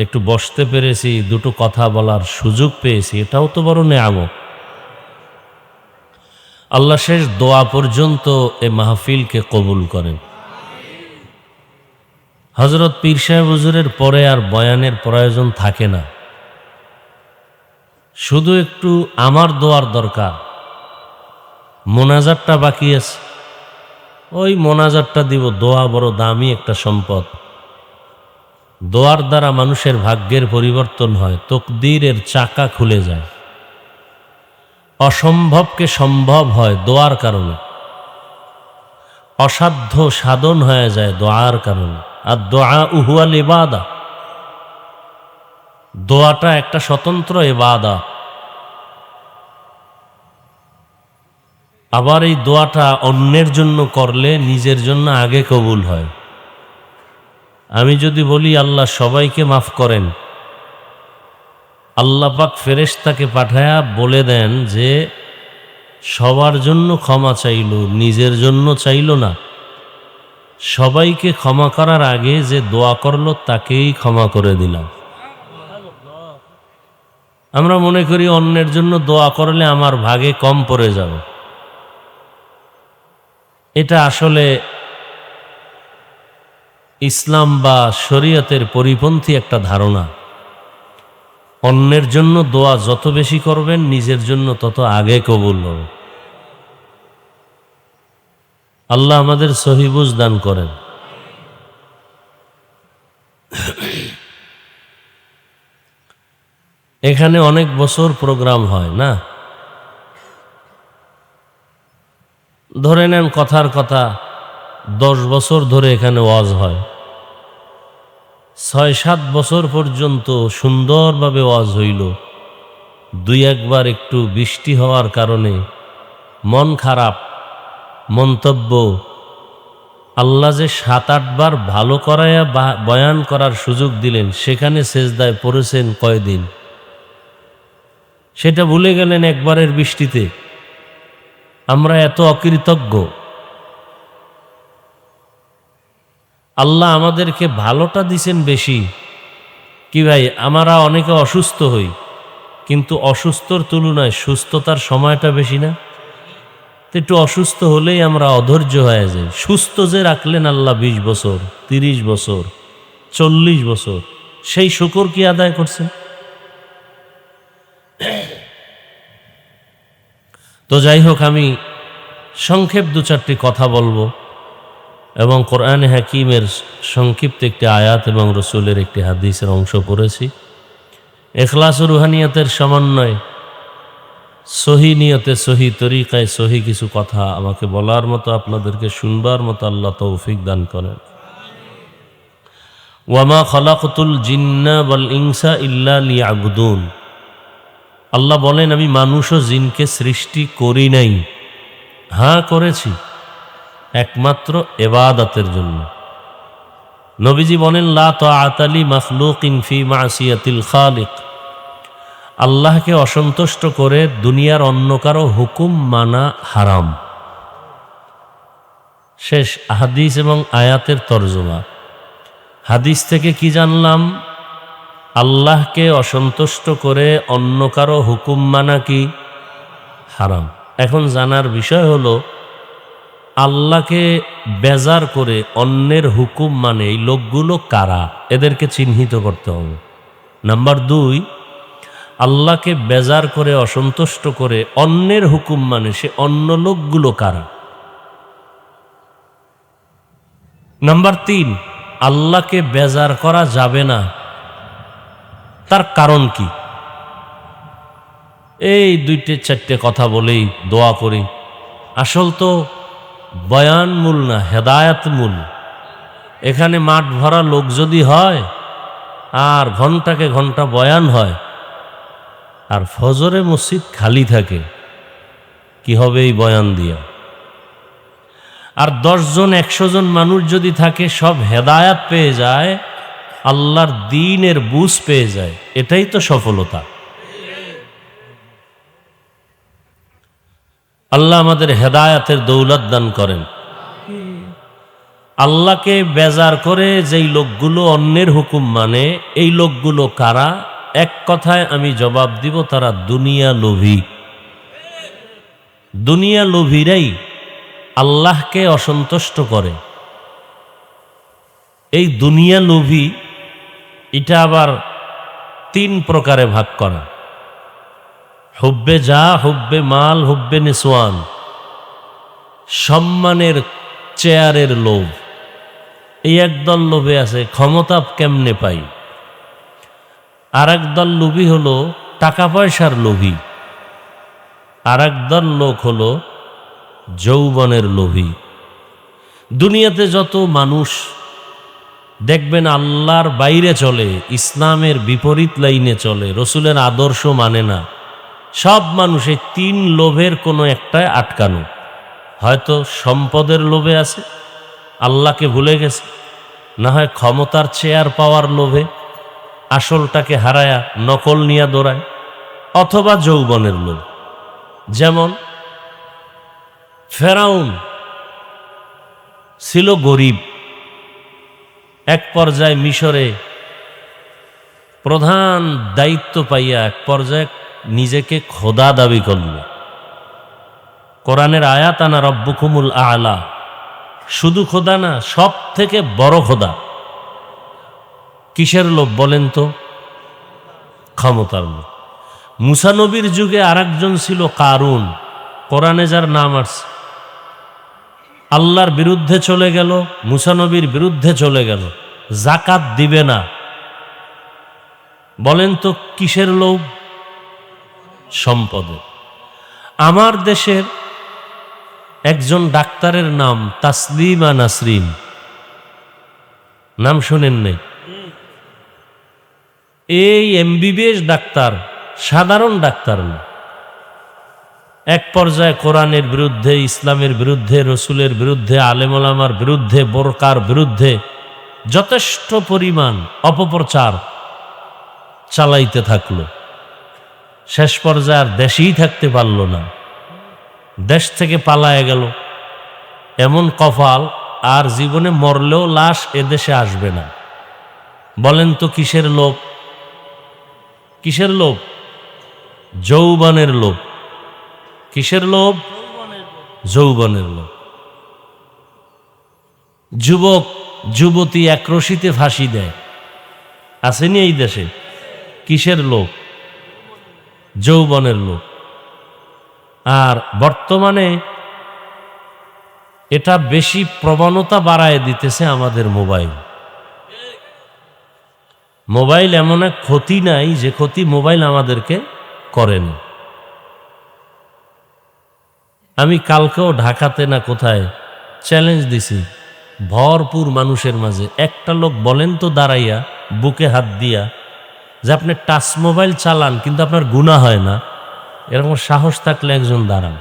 একটু বসতে পেরেছি, দুটো কথা বলার সুযোগ পেয়েছি, এটাও তো বড় নেয়ামত। আল্লাহ শেষ দোয়া পর্যন্ত এ মাহফিলকে কবুল করেন। হযরত পীর সাহেব হুজুরের পরে আর বয়ানের প্রয়োজন থাকে না, শুধু একটু আমার দোয়ার দরকার। মোনাজাতটা বাকি আছে, ওই মোনাজাতটা দিব। দোয়া বড় দামি একটা সম্পদ। দোয়ার দ্বারা মানুষের ভাগ্যের পরিবর্তন হয়, তকদিরের চাকা খুলে যায়, অসম্ভবকে সম্ভব হয় দোয়ার কারণে, অসাধ্য সাধন হয়ে যায় দোয়ার কারণে। আর দোয়া হুয়াল ইবাদা, দোয়াটা একটা স্বতন্ত্র ইবাদত। আবার এই দোয়াটা অন্যের জন্য করলে নিজের জন্য আগে কবুল হয়। আমি যদি বলি আল্লাহ সবাইকে মাফ করেন, আল্লাহ পাক ফেরেশতাকে পাঠায়া বলে দেন যে সবার জন্য ক্ষমা চাইল, নিজের জন্য চাইল না। সবাইকে ক্ষমা করার আগে যে দোয়া করলো তাকেই ক্ষমা করে দিলাম। আমরা মনে করি অন্যের জন্য দোয়া করলে আমার ভাগে কম পড়ে যাবে। এটা আসলে ইসলাম বা শরীয়তের পরিপন্থী একটা ধারণা। অন্যের জন্য দোয়া যত বেশি করবেন নিজের জন্য তত আগে কবুল হবে। আল্লাহ আমাদের সহি বুঝ দান করেন। এখানে অনেক বছর প্রোগ্রাম হয় না, ধরে নেন কথার কথা 10 বছর ধরে এখানে ওয়াজ হয়, 6-7 বছর পর্যন্ত সুন্দরভাবে ওয়াজ হইল। 2-1 বার একটু বৃষ্টি হওয়ার কারণে মন খারাপ, মন্তব্য, আল্লাহ যে 7-8 বার ভালো করায়া বয়ান করার সুযোগ দিলেন, সেখানে সেজদায় পড়েছেন কয়দিন, সেটা ভুলে গেলেন একবারের বৃষ্টিতে। আমরা এত অকৃতজ্ঞ। আল্লাহ আমাদেরকে ভালোটা দিছেন বেশি। কি ভাই, আমরা অনেকে অসুস্থ হই, কিন্তু অসুস্থর তুলনায় সুস্থতার সময়টা বেশি না? তো একটু অসুস্থ হলেই আমরা অধৈর্য হয়ে যাই। সুস্থ যে রাখলেন আল্লাহ 20 বছর, 30 বছর, 40 বছর, সেই শুকর কি আদায় করছেন? তো যাই হোক, আমি সংক্ষেপ 2-4টি কথা বলবো এবং কোরআনে হাকিমের সংক্ষিপ্ত একটি আয়াত এবং রসুলের একটি হাদিসের অংশ পড়েছি। ইখলাস ও রুহানিয়াতের সমন্বয়, সহি নিয়তে, সহি তরিকায়, সহি কিছু কথা আমাকে বলার মতো, আপনাদেরকে শুনবার মতো আল্লাহ তৌফিক দান করেন। ওয়ামা খালাকতুল জিন্না ওয়াল ইনসা ইল্লা লিয়াবুদুন। আল্লাহ বলেন, আমি মানুষ ও জিনকে সৃষ্টি করি নাই, হ্যাঁ করেছি একমাত্র ইবাদতের জন্য। নবীজি বলেন, লা তাআতা লি মাখলুকিন ফি মাসিয়াতিল খালিক। আল্লাহকে অসন্তুষ্ট করে দুনিয়ার অন্য কারো হুকুম মানা হারাম। শেষ হাদিস এবং আয়াতের তরজমা। হাদিস থেকে কি জানলাম? আল্লাহকে অসন্তুষ্ট করে অন্য কারো হুকুম মানা কি হারাম। এখন জানার বিষয় হলো, আল্লাহকে বেজার করে অন্যের হুকুম মানে এই লোকগুলো কারা, এদেরকে চিহ্নিত করতে হবে। নাম্বার 2, আল্লাহকে বেজার করে অসন্তুষ্ট করে অন্যের হুকুম মানে সে অন্য লোকগুলো কারা। নাম্বার 3, আল্লাহকে বেজার করা যাবে না, তার কারণ কি? এই 2-4টে কথা বলেই দোয়া করি। আসল তো বয়ান মূল না, হেদায়াত মূল। এখানে মাঠ ভরা লোক যদি হয় আর ঘন্টাকে ঘন্টা বয়ান হয় আর ফজরে মসজিদ খালি থাকে, কি হবে এই বয়ান দিয়া? আর 10 জন 100 জন মানুষ যদি থাকে, সব হেদায়াত পেয়ে যায়, আল্লাহর দ্বীনের বুঝ পেয়ে যায়, এটাই তো সফলতা। আল্লাহ আমাদের হেদায়াতের দৌলত দান করেন। আল্লাহকে বেজার করে যেই লোকগুলো অন্যের হুকুম মানে, এই লোকগুলো কারা? এক কথায় আমি জবাব দিব, তারা দুনিয়া লোভী। দুনিয়া লোভীরাই আল্লাহকে অসন্তুষ্ট করে। এই দুনিয়া লোভী এটা আবার 3 প্রকারে ভাগ করা: হুব্বে যা, হুব্বে মাল, হুব্বে নিসওয়ান। সম্মানের চেয়ারের লোভ, এই একদল লোভে আছে ক্ষমতা কেমনে পাই, আর একদল লোভী হলো টাকা পয়সার লোভী, আর একদল লোক হলো যৌবনের লোভী। দুনিয়াতে যত মানুষ দেখবেন আল্লাহর বাইরে চলে, ইসলামের বিপরীত লাইনে চলে, রসুলের আদর্শ মানে না, সব মানুষ এই তিন লোভের কোনো একটায় আটকানো। হয়তো সম্পদের লোভে আছে, আল্লাহকে ভুলে গেছে, না হয় ক্ষমতার চেয়ার পাওয়ার লোভে আসলটাকে হারায়া নকল নিয়ে দৌড়ায়, অথবা যৌবনের লোভ। যেমন ফেরাউন ছিল গরিব, এক পর্যায়ে মিশরে প্রধান দায়িত্ব পাইয়া এক পর্যায়ে নিজেকে খোদা দাবি করল। কোরআনের আয়াত আনা রব্বুকুমুল আলা, শুধু খোদা না, সব থেকে বড় খোদা। কিসের লোভ বলেন তো? ক্ষমতার লোভ। মুসা নবীর যুগে আরেকজন ছিল কারুন, কোরআনে যার নাম আসছে, আল্লাহর বিরুদ্ধে চলে গেল, মুসা নবীর বিরুদ্ধে চলে গেল, জাকাত দিবে না। বলেন তো কিসের লোভ? সম্পদের। আমার দেশের একজন ডাক্তারের নাম তাসলিমা নাসরিন, নাম শোনেন নাই? এই এমবিবিএস ডাক্তার, সাধারণ ডাক্তার না। এক পর্যায়ে কোরআনের বিরুদ্ধে, ইসলামের বিরুদ্ধে, রসুলের বিরুদ্ধে, আলেম ওলামার বিরুদ্ধে, বোরকার বিরুদ্ধে যথেষ্ট পরিমাণ অপপ্রচার চালাইতে থাকলো। শেষ পর্যায়ে আর দেশেই থাকতে পারল না, দেশ থেকে পালায়ে গেল। এমন কপাল, আর জীবনে মরলেও লাশ এদেশে আসবে না। বলেন তো কিসের লোভ? কিসের লোভ? যৌবনের লোভ। কিসের লোভ? যৌবনের লোভ। যুবক যুবতী এক রশিতে ফাঁসি দেয়, আসেনি এই দেশে? কিসের লোভ? যৌবনের লোভ। আর বর্তমানে এটা বেশি প্রবণতা বাড়ায় দিতেছে আমাদের মোবাইল। মোবাইল এমন এক ক্ষতি নাই যে ক্ষতি মোবাইল আমাদেরকে করেনি। আমি কালকেও ঢাকাতে না কোথায় চ্যালেঞ্জ দিছি ভরপুর মানুষের মাঝে, একটা লোক বলেন তো দাঁড়াইয়া বুকে হাত দিয়া যে আপনি টাচ মোবাইল চালান কিন্তু আপনার গুনাহ হয় না, এরকম সাহস থাকলে একজন দাঁড়ান।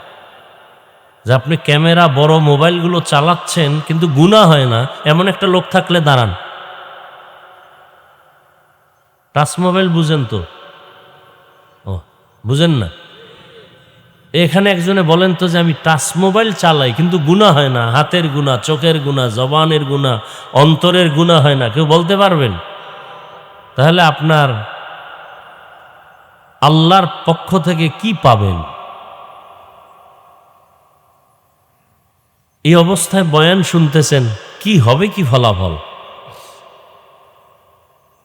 যে আপনি ক্যামেরা বড় মোবাইলগুলো চালাচ্ছেন কিন্তু গুনাহ হয় না, এমন একটা লোক থাকলে দাঁড়ান। টাচ মোবাইল বুঝেন তো? ও বুঝেন না? এখানে একজনে বলেন তো যে আমি টাচ মোবাইল চালাই কিন্তু গুনাহ হয় না, হাতের গুনাহ, চোখের গুনাহ, জবানের গুনাহ, অন্তরের গুনাহ হয় না, কেউ বলতে পারবেন? তাহলে আপনার আল্লাহর পক্ষ থেকে কি পাবেন? এই অবস্থায় বয়ান শুনতেছেন, কি হবে, কি ফলাফল?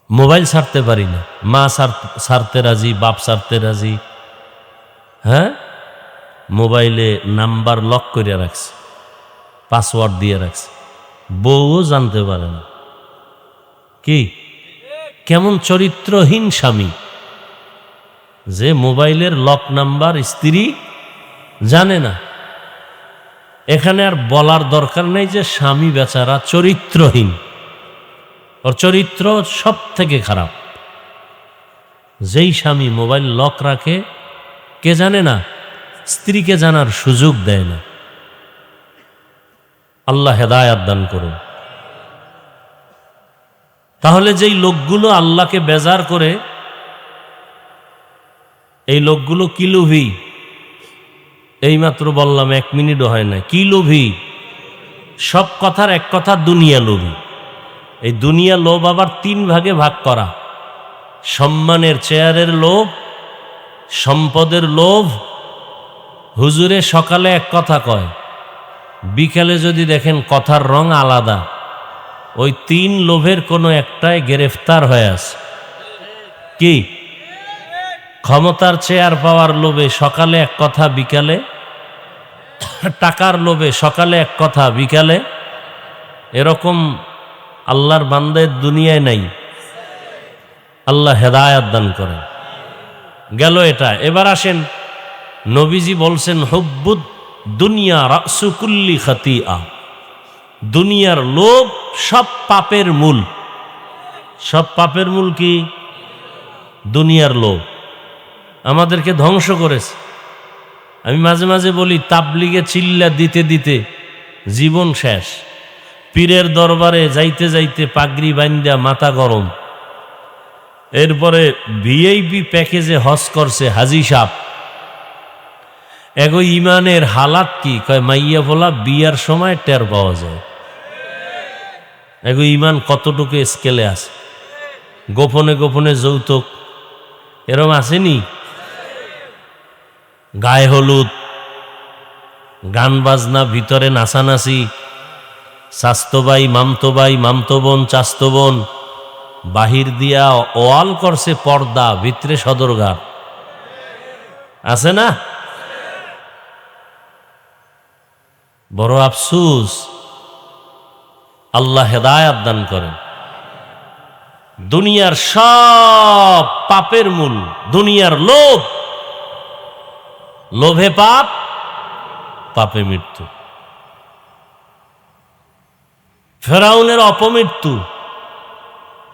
মোবাইল ছাড়তে পারি না, মা ছাড়তে রাজি, বাপ ছাড়তে রাজি, হ্যাঁ, মোবাইলে নাম্বার লক করে রাখছে, পাসওয়ার্ড দিয়ে রাখছে, বউও জানতে পারে না। কি কেমন চরিত্রহীন স্বামী যে মোবাইলের লক নাম্বার স্ত্রী জানে না। এখানে আর বলার দরকার নেই যে স্বামী বেচারা চরিত্রহীন, ওর চরিত্র সব থেকে খারাপ। যেই স্বামী মোবাইল লক রাখে, কে জানে না, স্ত্রীকে জানার সুযোগ দেয় না। আল্লাহ হেদায়াত দান করুন। তাহলে যেই লোকগুলো আল্লাহকে বেজার করে, এই লোকগুলো কি লোভী? এইমাত্র বললাম, 1 মিনিটও হয় না। কি লোভী? সব কথার এক কথা, দুনিয়া লোভী। এই দুনিয়া লোভ আবার 3 ভাগে ভাগ করা: সম্মানের চেয়ারের লোভ, সম্পদের লোভ। হুজুরে সকালে এক কথা কয়, বিকালে যদি দেখেন কথার রং আলাদা। ওই 3 লোভের কোনো একটাই গ্রেফতার হয়ে আছে। কি? ক্ষমতার চেয়ার পাওয়ার লোভে সকালে এক কথা, বিকালে টাকার লোভে সকালে এক কথা, বিকালে এরকম আল্লাহর বান্দায় দুনিয়ায় নাই। আল্লাহ হেদায়াত দান করেন। গেল এটা। এবার আসেন, নবীজি বলছেন হুব্বুদ দুনিয়া রাসু কুল্লি খাতিআ। দুনিয়ার লোভ সব পাপের মূল। সব পাপের মূল কি? দুনিয়ার লোভ আমাদেরকে ধ্বংস করেছে। আমি মাঝে মাঝে বলি, তাবলিগে চিল্লা দিতে দিতে জীবন শেষ। পীরের দরবারে যাইতে যাইতে পাগড়ি বান্ধা মাথা গরম। এরপরে ভিআইপি প্যাকেজে হজ করছে হাজি সাহ। এগো ইমানের হালাত কি? কয় মাইয়া বলা বিয়ার সময় টের পাওয়া যায়। এগো ইমান কতটুকু স্কেলে আছে। গোপনে গোপনে যৌতুক এরম আসেনি? গায়ে হলুদ, গান বাজনা, ভিতরে নাচানাচি, চাস্তো ভাই মামতো ভাই, মামতো বোন চাস্তো বোন, বাহির দিয়া ওয়াল করছে পর্দা, ভিতরে সদরঘাট। আছে না? বড় আফসুস। আল্লাহ হেদায়াত দান করেন। দুনিয়ার সব পাপের মূল দুনিয়ার লোভ। লোভে পাপ, পাপে মৃত্যু। ফেরাউনের অপমৃত্যু,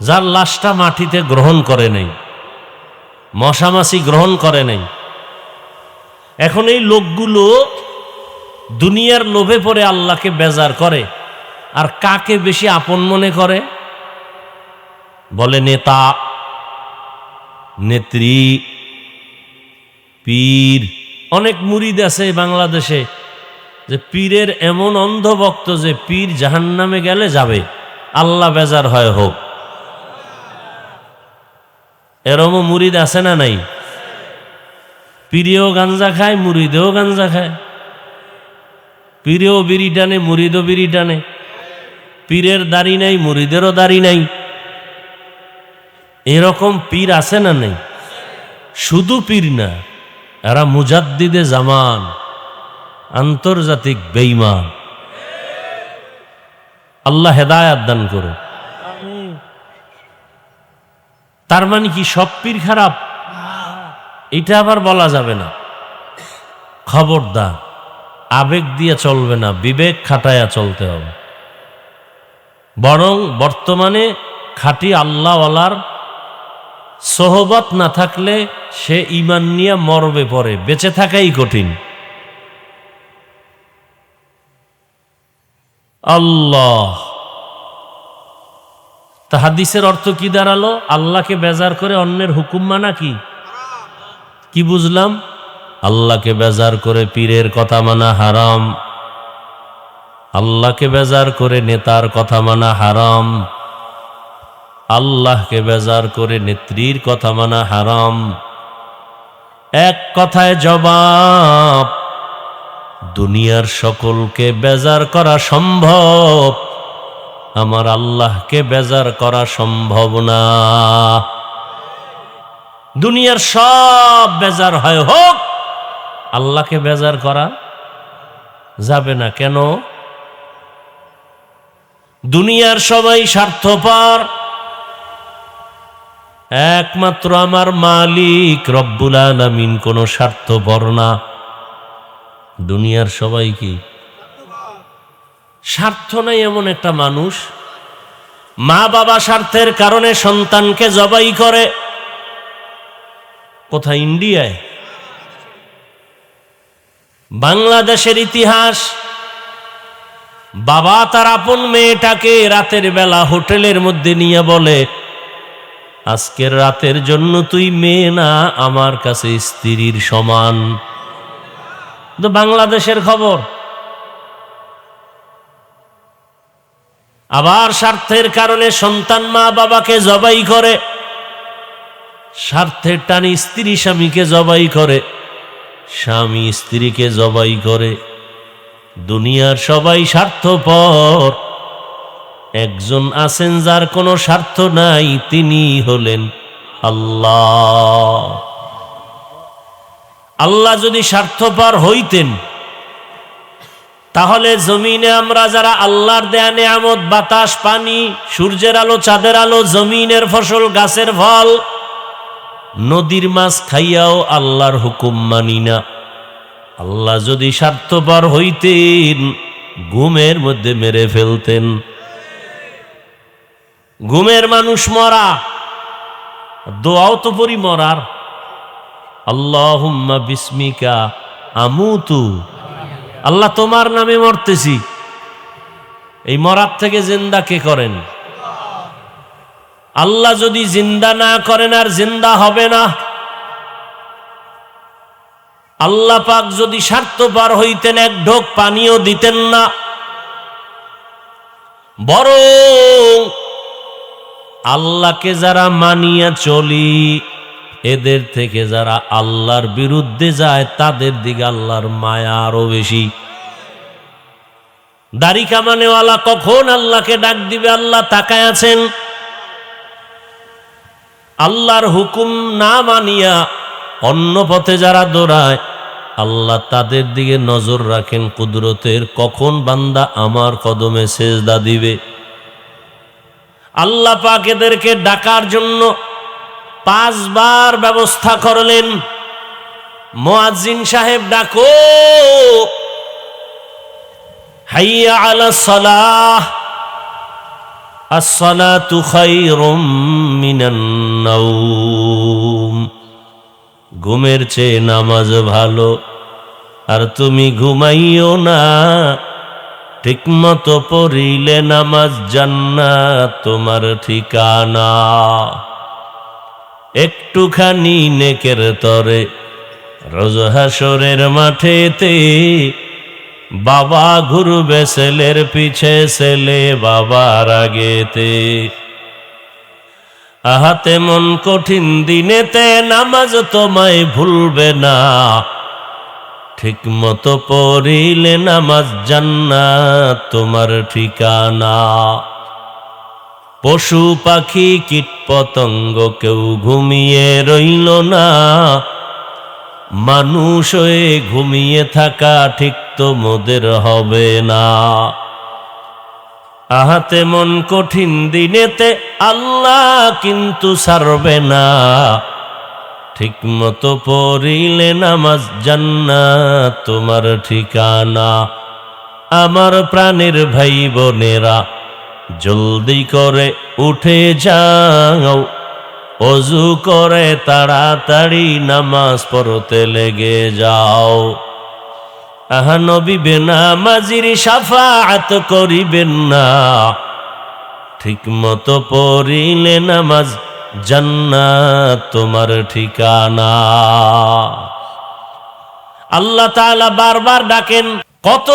যার লাশটা মাটিতে গ্রহণ করে নাই, মশামাছি গ্রহণ করে নাই। এখন এই লোকগুলো দুনিয়ার লোভে পড়ে আল্লাহকে বেজার করে। আর কাকে বেশি আপন মনে করে? বলে নেতা, নেত্রী, পীর। অনেক মুরিদ আছে বাংলাদেশে যে পীরের এমন অন্ধভক্ত যে পীর জাহান্নামে গেলে যাবে, আল্লাহ বেজার হয় হোক। এরমও মুরিদ আছে না নাই? পীরেও গাঞ্জা খায়, মুরিদেও গাঞ্জা খায়। পীরেও বিড়ি টানে, মুরিদও বিড়ি টানে। পীরের দাড়ি নাই, মুরিদেরও দাড়ি নাই। এরকম পীর আছে না নেই? শুধু পীর না, এরা মুজাদ্দিদে জামান, আন্তর্জাতিক বেঈমান। আল্লাহ হেদায়াত দান করুন। তার মানে কি সব পীর খারাপ? এটা আবার বলা যাবে না। খবরদার, আবেগ দিয়ে চলবে না, বিবেক খাটায়া চলতে হবে। বরং বর্তমানে খাঁটি আল্লাহওয়ালার সোহবত না থাকলে সে ঈমান নিয়ে মরবে পড়ে, বেঁচে থাকাই কঠিন। আল্লাহ। তা হাদিসের অর্থ কি দাঁড়ালো? আল্লাহকে বেজার করে অন্যের হুকুম মানা কি? কি বুঝলাম? আল্লাহকে বেজার করে পীরের কথা মানা হারাম। আল্লাহকে বেজার করে নেতার কথা মানা হারাম। আল্লাহকে বেজার করে নেত্রীর কথা মানা হারাম। এক কথায় জবাব, দুনিয়ার সকলকে বেজার করা সম্ভব, আমার আল্লাহকে বেজার করা সম্ভব না। দুনিয়ার সব বেজার হয় হোক, আল্লাহকে বেজার করা যাবে না। কেন? দুনিয়ার সবাই স্বার্থপর, একমাত্র আমার মালিক রব্বুল আলামিন কোনো স্বার্থপর না। দুনিয়ার সবাই কি স্বার্থ নাই? এমন একটা মানুষ মা বাবা স্বার্থের কারণে সন্তানকে জবাই করে। কোথায়? ইন্ডিয়ায়। বাংলাদেশের ইতিহাস, বাবা তার আপন মেয়েটাকে রাতের বেলা হোটেলের মধ্যে নিয়ে বলে, আজকের রাতের জন্য তুই মেয়ে না, আমার কাছে স্ত্রীর সমান। তো বাংলাদেশের খবর। আবার স্বার্থের কারণে সন্তান মা বাবাকে জবাই করে, স্বার্থের টানে স্ত্রী স্বামীকে জবাই করে, স্বামী স্ত্রীকে জবাই করে। দুনিয়ার সবাই স্বার্থপর, একজন আছেন যার কোনো স্বার্থ নাই, তিনি হলেন আল্লাহ। আল্লাহ যদি স্বার্থপর হইতেন তাহলে জমিনে আমরা যারা আল্লাহর দেয়া নেয়ামত, বাতাস, পানি, সূর্যের আলো, চাঁদের আলো, জমিনের ফসল, গাছের ফল, নদীর মাছ খাইয়াও আল্লাহর হুকুম মানি না। আল্লাহ যদি স্বার্থপর হইতেন ঘুমের মধ্যে মেরে ফেলতেন। ঘুমের মানুষ মরা, দোয়াও তো পরি মরার। আল্লাহুম্মা বিসমিকা আমুতু, আল্লাহ তোমার নামে মরতেছি। এই মরার থেকে জিন্দা কে করেন? আল্লাহ যদি জিন্দা না করেন আর জিন্দা হবে না। আল্লাহ পাক যদি স্বার্থপর হইতেন এক ঢোক পানিও দিতেন না, বরং আল্লাহকে যারা মানিয়া চলি এদের থেকে যারা আল্লাহর বিরুদ্ধে যায় তাদের দিকে আল্লাহর মায়া আরো বেশি। দাড়ি কামানেওয়ালা কখন আল্লাহকে ডাক দিবে আল্লাহ তাকায় আছেন। আল্লাহর হুকুম না মানিয়া অন্য পথে যারা দৌড়ায় আল্লাহ তাদের দিকে নজর রাখেন কুদরতের, কখন বান্দা আমার কদমে সেজদা দিবে। আল্লাহ পাক এদেরকে ডাকার জন্য 5 বার ব্যবস্থা করলেন। মুয়াজ্জিন সাহেব ডাকো, হাইয়া আলাস সালাহ, আস-সালাতু খায়রুম মিনান নাওম। ঘুমের চেয়ে নামাজ ভালো, আর তুমি ঘুমাইও না, ঠিকমতো পড়িলে নামাজ জান্নাত তোমার ঠিকানা। একটুখানি নেকের তরে রোজ হাসরের মাঠেতে বাবা ঘুরবে ছেলের পিছে, ছেলে বাবার আগেতে। আহাতে মন কঠিন দিনেতে নামাজ তোমায় ভুলবে না, ঠিক মতো পড়িলে নামাজ জান্নাত তোমার ঠিকানা। পশু পাখি কীট পতঙ্গ কেউ ঘুমিয়ে রইল না, মানুষ হয়ে ঘুমিয়ে থাকা ঠিক তো মোদের হবে না। আহাতে মন কঠিন দিনেতে আল্লাহ কিন্তু ছাড়বে না, ঠিক মতো পড়িলে নামাজ জান্নাত তোমার ঠিকানা। আমার প্রাণের ভাই বোনেরা জলদি করে উঠে যাও, অজু করে তাড়াতাড়ি নামাজ পড়তে লেগে যাও। আহা নবী বেনামাজির শাফাআত করিবেন না, ঠিক মতো পড়িলে নামাজ জান্নাত তোমার ঠিকানা। আল্লাহ তাআলা বারবার ডাকেন, কত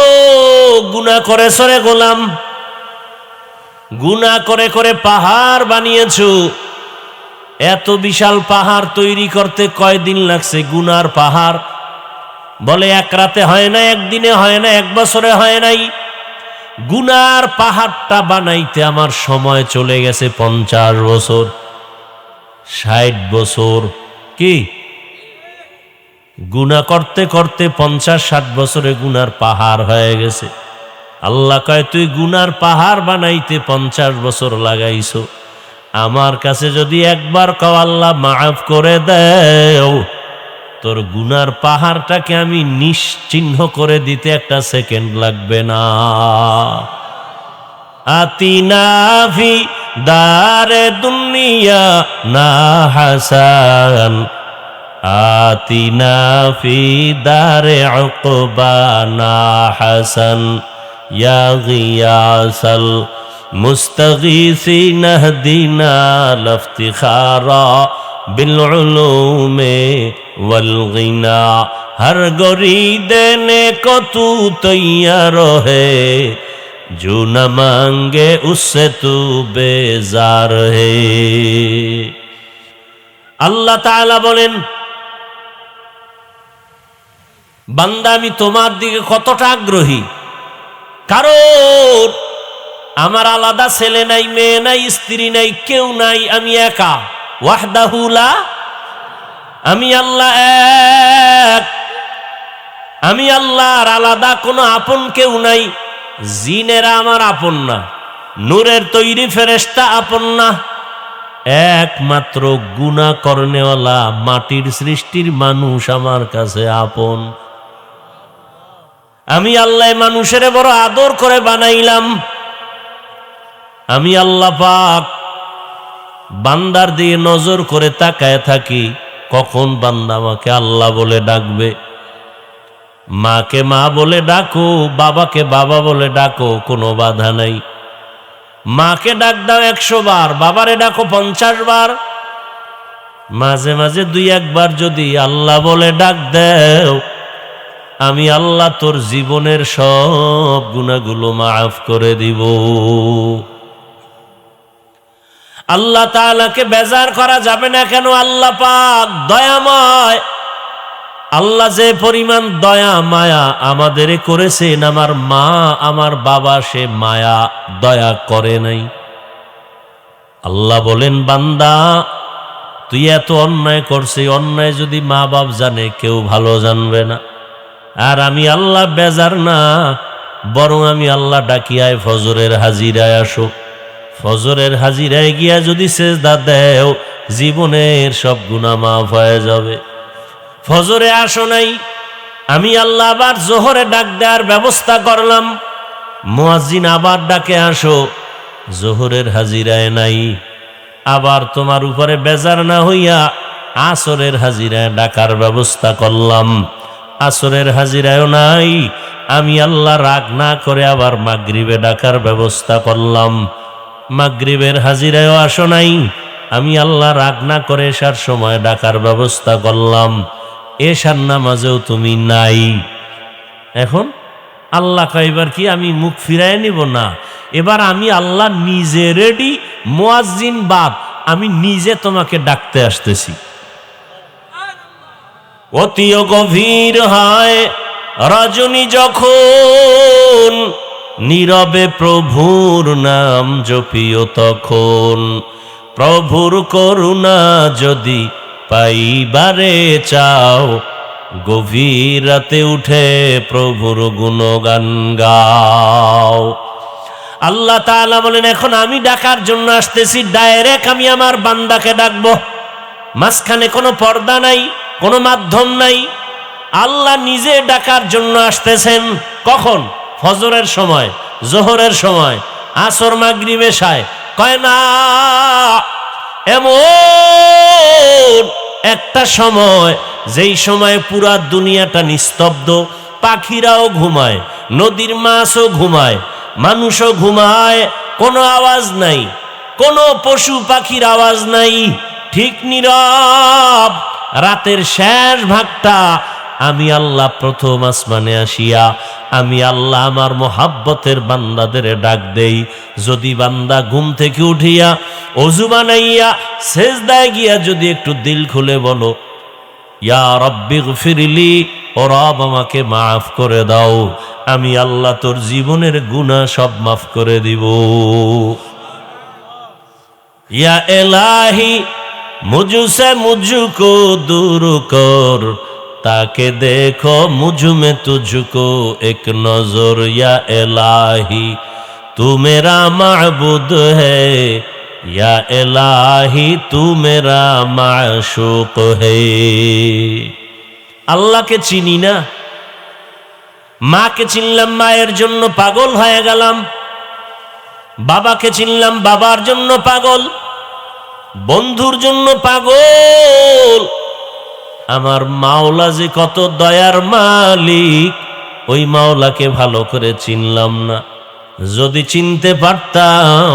গুনাহ করেছো রে গোলাম, গুনাহ করে করে পাহাড় বানিয়েছো। এত বিশাল পাহাড় তৈরি করতে কয়দিন লাগছে? গুনার পাহাড় বলে এক রাতে হয় না, একদিনে হয় না, 1 বছরে হয় নাই। গুনার পাহাড়টা বানাইতে আমার সময় চলে গেছে 50 বছর, 60 বছর। কি গুনাহ করতে করতে 50-60 বছরে গুনার পাহাড় হয়ে গেছে। আল্লাহ কয়, তুই গুনার পাহাড় বানাইতে 50 বছর লাগাইছো, আমার কাছে যদি একবার কও আল্লাহ মাফ করে দেও, তোর গুনার পাহাড়টাকে আমি নিশ্চিহ্ন করে দিতে 1 সেকেন্ড লাগবে না। আতিনা ফি দারে দুনিয়া না হাসান, আতিনা ফি দারে উকবা না হাসান, ইয়া গিয়াসাল মুস্তাগীসিন ইহদিনা লফতিখারা বিল উলুমে ওয়াল গিনা। हर गोरी देने को तू तैयार है, जो न मांगे उससे तू बेजार है। আল্লাহ তাআলা বলেন, বান্দা আমি তোমার দিকে কতটা আগ্রহী, কারণ আমার আলাদা ছেলে নাই, মেয়ে নাই, স্ত্রী নাই, কেউ নাই, আমি একা। ওয়াহদাহু লা, আমি আল্লাহ এক, আমি আল্লাহর আলাদা কোনো আপন কেউ নাই। জিনেরা আমার আপন না, নূরের তৈরি ফেরেশতা আপন না, একমাত্র গুনাহ করনেওয়ালা মাটির সৃষ্টির মানুষ আমার কাছে আপন। আমি আল্লাহ মানুষের বড় আদর করে বানাইলাম। আমি আল্লাহ পাক বান্দার দিয়ে নজর করে তাকায় থাকি, কখন বান্দা আমাকে আল্লাহ বলে ডাকবে। মাকে মা বলে ডাকো, বাবাকে বাবা বলে ডাকো, কোনো বাধা নাই। মাকে ডাক দাও 100 বার, বাবারে ডাকো 50 বার। মাঝে মাঝে 2-1 বার যদি আল্লাহ বলে ডাক দেও, আমি আল্লাহ তোর জীবনের সব গুনাহগুলো মাফ করে দিব। আল্লাহ তাআলাকে বেজার করা যাবে না কেন? আল্লাহ পাক দয়াময়। আল্লাহ যে পরিমাণ দয়া মায়া আমাদের করেছেন, আমার মা আমার বাবা সে মায়া দয়া করে নাই। আল্লাহ বলেন, বান্দা তুই এত অন্যায় করছিস, অন্যায় যদি মা বাপ জানে কেউ ভালো জানবে না। আর আমি আল্লাহ বেজার না, বরং আমি আল্লাহ ডাকিয়ায় ফজরের হাজিরায় আসো। ফজরের হাজিরায় গিয়া যদি সেজদা দেও, জীবনের সব গুনাহ মাফ হয়ে যাবে। ফজরে আসো নাই, আমি আল্লাহ আবার জোহরে ডাক দেওয়ার ব্যবস্থা করলাম। মুয়াজ্জিন আবার ডাকে আসো, জোহরের হাজিরায় নাই। আবার তোমার উপরে বেজার না হইয়া আসরের হাজিরায় ডাকার ব্যবস্থা করলাম। আসরের হাজিরায়ও নাই, আমি আল্লাহ রাগ না করে আবার মাগরিবে ডাকার ব্যবস্থা করলাম। মাগরিবের হাজিরায়ও আসো নাই, আমি আল্লাহ রাগ না করে এশার সময় ডাকার ব্যবস্থা করলাম। এশার নামাজেও তুমি নাই। এখন আল্লাহ কইবার কি আমি মুখ ফিরায় নিব না, এবার আমি আল্লাহ নিজে রেডি, মুয়াজ্জিন বাদ, আমি নিজে তোমাকে ডাকতে আসতেছি। অতিও গভীর হয় রজনী যখন, নীরবে প্রভুর নাম জপিও তখন। প্রভুর করুণা যদি পাইবারে চাও, গভীর রাতে উঠে প্রভুর গুণগান গাও। আল্লাহ তাআলা বলেন, এখন আমি ডাকার জন্য আসতেছি, ডাইরেক্ট আমি আমার বান্দাকে ডাকবো। মাঝখানে কোনো পর্দা নাই, কোনো মাধ্যম নাই। আল্লাহ নিজে ডাকার জন্য আসতেছেন। কখন? ফজরের সময়, জোহরের সময়, আসর, মাগরিব, এশায়। কয় না, এমন একটা সময় যেই সময় পুরা দুনিয়াটা নিস্তব্ধ, পাখিরাও ঘুমায়, নদীর মাছও ঘুমায়, মানুষও ঘুমায়, কোনো আওয়াজ নাই, কোনো পশু পাখির আওয়াজ নাই, ঠিক নীরব। রাতের শেষ ভাগটা আমি আল্লাহ প্রথম আসমানে আসিয়া আমি আল্লাহ আমার মোহাব্বতের বান্দাদের ডাক দেই। যদি বান্দা ঘুম থেকে উঠিয়া ওযু বানাইয়া সেজদায় গিয়া যদি একটু দিল খুলে বলো, ইয়া রব্বিগফিরলি, ও রব আমাকে মাফ করে দাও, আমি আল্লাহ তোর জীবনের গুনাহ সব মাফ করে দিব। ইয়া এলাহি মুঝসে মুঝকো দূর কর, ताके देखो मुझ में तुझको एक नजर, या इलाही तू मेरा माबूद है, या इलाही तू मेरा माशूक है। আল্লাহ কে চিনি না, মাকে চিনলাম, মায়ের জন্য পাগল হয়ে গেলাম, বাবাকে চিনলাম, বাবার জন্য পাগল, বন্ধুর জন্য পাগল। আমার মাওলা যে কত দয়ার মালিক, ওই মাওলাকে ভালো করে চিনলাম না। যদি চিনতে পারতাম,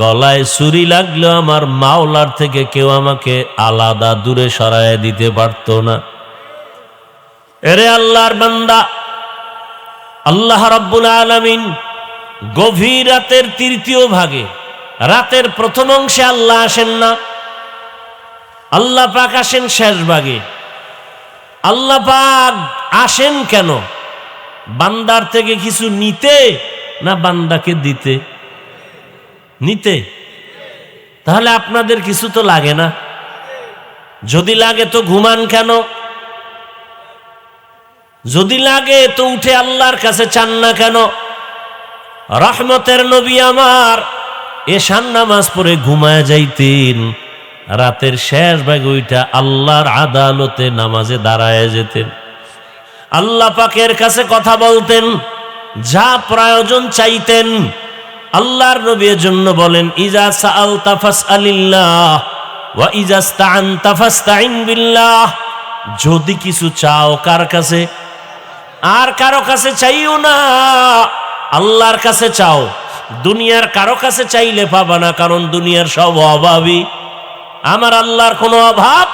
গলায় ছুরি লাগলো আমার মাওলার থেকে কেউ আমাকে আলাদা দূরে সরায় দিতে পারত না। এরে আল্লাহর বান্দা, আল্লাহ রাব্বুল আলামিন গভীর রাতের তৃতীয় ভাগে, রাতের প্রথম অংশে আল্লাহ আসেন না, আল্লাহ পাক আসেন শেষ ভাগে। আল্লাহ পাক আসেন কেন? বান্দার থেকে কিছু নিতে না বান্দাকে দিতে? নিতে। তাহলে আপনাদের কিছু তো লাগে না? যদি লাগে তো ঘুমান কেন? যদি লাগে তো উঠে আল্লাহর কাছে চান না কেন? রহমতের নবী আমার এশার নামাজ পড়ে ঘুমায় যাইতেন, রাতের শেষ ভাগে ওইটা আল্লাহর আদালতে নামাজে দাঁড়ায় যেতেন, আল্লাহ পাকের কাছে কথা বলতেন, যা প্রয়োজন চাইতেন। আল্লাহর নবীর জন্য বলেন, ইজা সাআলতা ফাসআলিল্লাহ ওয়া ইজা ইসতাআনতা ফাসতাইন বিল্লাহ। যদি কিছু চাও কার কাছে? আর কারো কাছে চাইও না, আল্লাহর কাছে চাও। দুনিয়ার কারো কাছে চাইলে পাবা না, কারণ দুনিয়ার সব অভাবী, আমার আল্লাহর কোনো অভাব।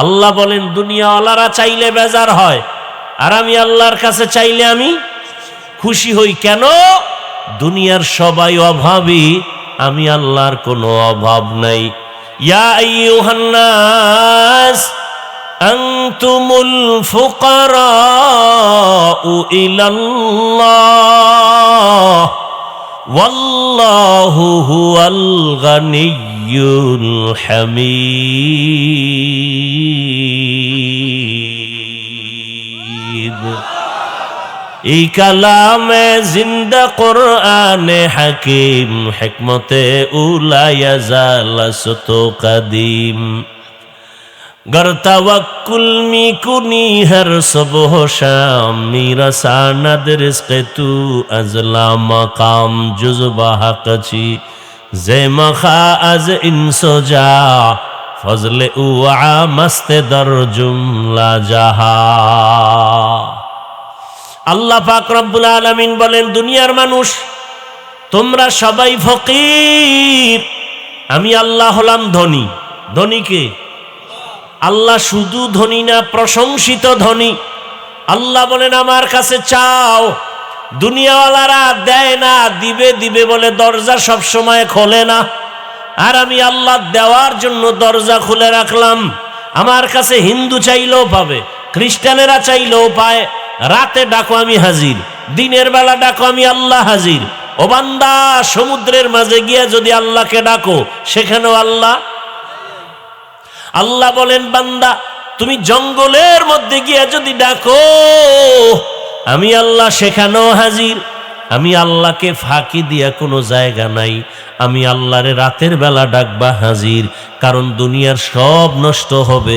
আল্লাহ বলেন দুনিয়াওয়ালারা চাইলে বেজার হয়, আর আমি আল্লাহর কাছে চাইলে আমি খুশি হই। কেন? দুনিয়ার সবাই অভাবী, আমি আল্লাহর কোনো অভাব নাই। ইয়া আইয়ুহান নাস আনতুমুল ফুকারাউ ইলাল্লাহ ওয়াল্লাহু হুয়াল গানিয়্যুল হামিদ। এই কালামে জিন্দা কোরআনে হাকিম, হিকমতে উলায়া জালাসত কাদিম। गर तवक्कुल मी कुनी हर सुबह शाम, मेरा सानद रिज़्क़ तू अज़ला मकाम जुज़बा हक़ची ज़े मखा अज़ इंसो जा फज़ले उआ मस्त दर जुमला जहा। আল্লাহ পাক রব্বুল আলামিন বলেন, দুনিয়ার মানুষ তোমরা সবাই ফকির, আমি আল্লাহ হলাম ধনী। ধনী কে? আল্লাহ শুধু ধনী না, প্রশংসিত ধনী। আল্লাহ বলেন আমার কাছে চাও। দুনিয়াওয়ালারা দেয় না, দিবে দিবে বলে দরজা সব সময় খোলে না, আর আমি আল্লাহ দেওয়ার জন্য দরজা খুলে রাখলাম। আমার কাছে হিন্দু চাইলেও পাবে, খ্রিস্টানেরা চাইলেও পায়। রাতে ডাকো আমি হাজির, দিনের বেলা ডাকো আমি আল্লাহ হাজির। ও বান্দা, সমুদ্রের মাঝে গিয়ে যদি আল্লাহকে ডাকো সেখানেও আল্লাহ। আল্লাহ বলেন বান্দা, তুমি জঙ্গলের মধ্যে গিয়ে যদি ডাকো আমি আল্লাহ সেখানেও হাজির। আমি আল্লাহকে ফাঁকি দিয়া কোনো জায়গা নাই, আমি আল্লাহরে রাতের বেলা ডাকবা হাজির। কারণ দুনিয়ার সব নষ্ট হবে,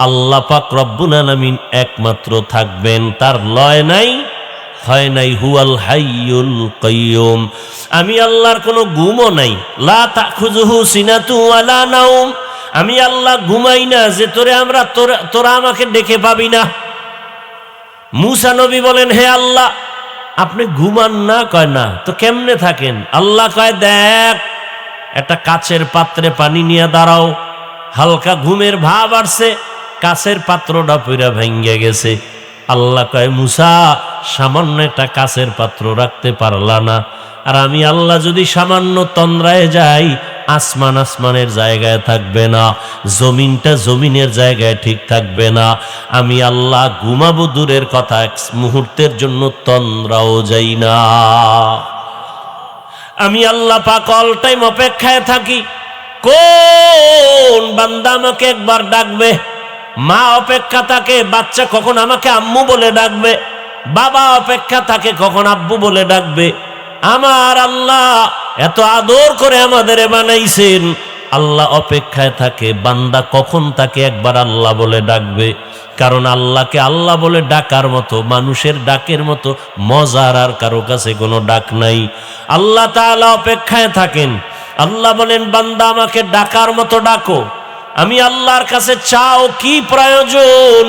আল্লাহ পাক রব্বুল আলামিন একমাত্র থাকবেন, তার লয় নাই হয় নাই। হুয়াল হাইয়ুল কাইয়ুম। আমি আল্লাহর কোনো ঘুমও নাই, লা তাখুযুহু সিনাতু ওয়ালা নাওম। আমি আল্লাহ ঘুমাই না যে তোরা আমাকে ডেকে পাবি না। মুসা নবী বলেন, হে আল্লাহ আপনি ঘুমান না? কয় না, তো কেমনে থাকেন? আল্লাহ কয়, দেখ একটা কাচের পাত্রে পানি নিয়ে দাঁড়াও, হালকা ঘুমের ভাব আসছে, কাচের পাত্রটা পুরা ভেঙে গেছে। আল্লাহ কয়, মুসা সামান্য একটা কাচের পাত্র রাখতে পারলা না? আর আমি আল্লাহ যদি সামান্য তন্দ্রায় যাই, আসমান আসমানের জায়গায় থাকবে না, জমিনটা জমিনের জায়গায় ঠিক থাকবে না। আমি আল্লাহ ঘুমাবো দূরের কথা, এক মুহূর্তের জন্য তন্দ্রাও যাই না। আমি আল্লাহ পাক অল টাইম অপেক্ষায় থাকি, কোন বান্দা আমাকে একবার ডাকবে। মা অপেক্ষা থাকে, বাচ্চা কখন আমাকে আম্মু বলে ডাকবে। বাবা অপেক্ষা থাকে, কখন আব্বু বলে ডাকবে। আমার আল্লাহ এত আদর করে আমাদের বানাইছেন, আল্লাহ অপেক্ষায় থাকে বান্দা কখন তাকে একবার আল্লাহ বলে ডাকবে। কারণ আল্লাহকে আল্লাহ বলে ডাকার মতো, মানুষের ডাকের মতো মজার আর কারো কাছে কোনো ডাক নাই। আল্লাহ তাআলা অপেক্ষায় থাকেন। আল্লাহ বলেন, বান্দা আমাকে ডাকার মতো ডাকো। আমি আল্লাহর কাছে চাও, কি প্রয়োজন?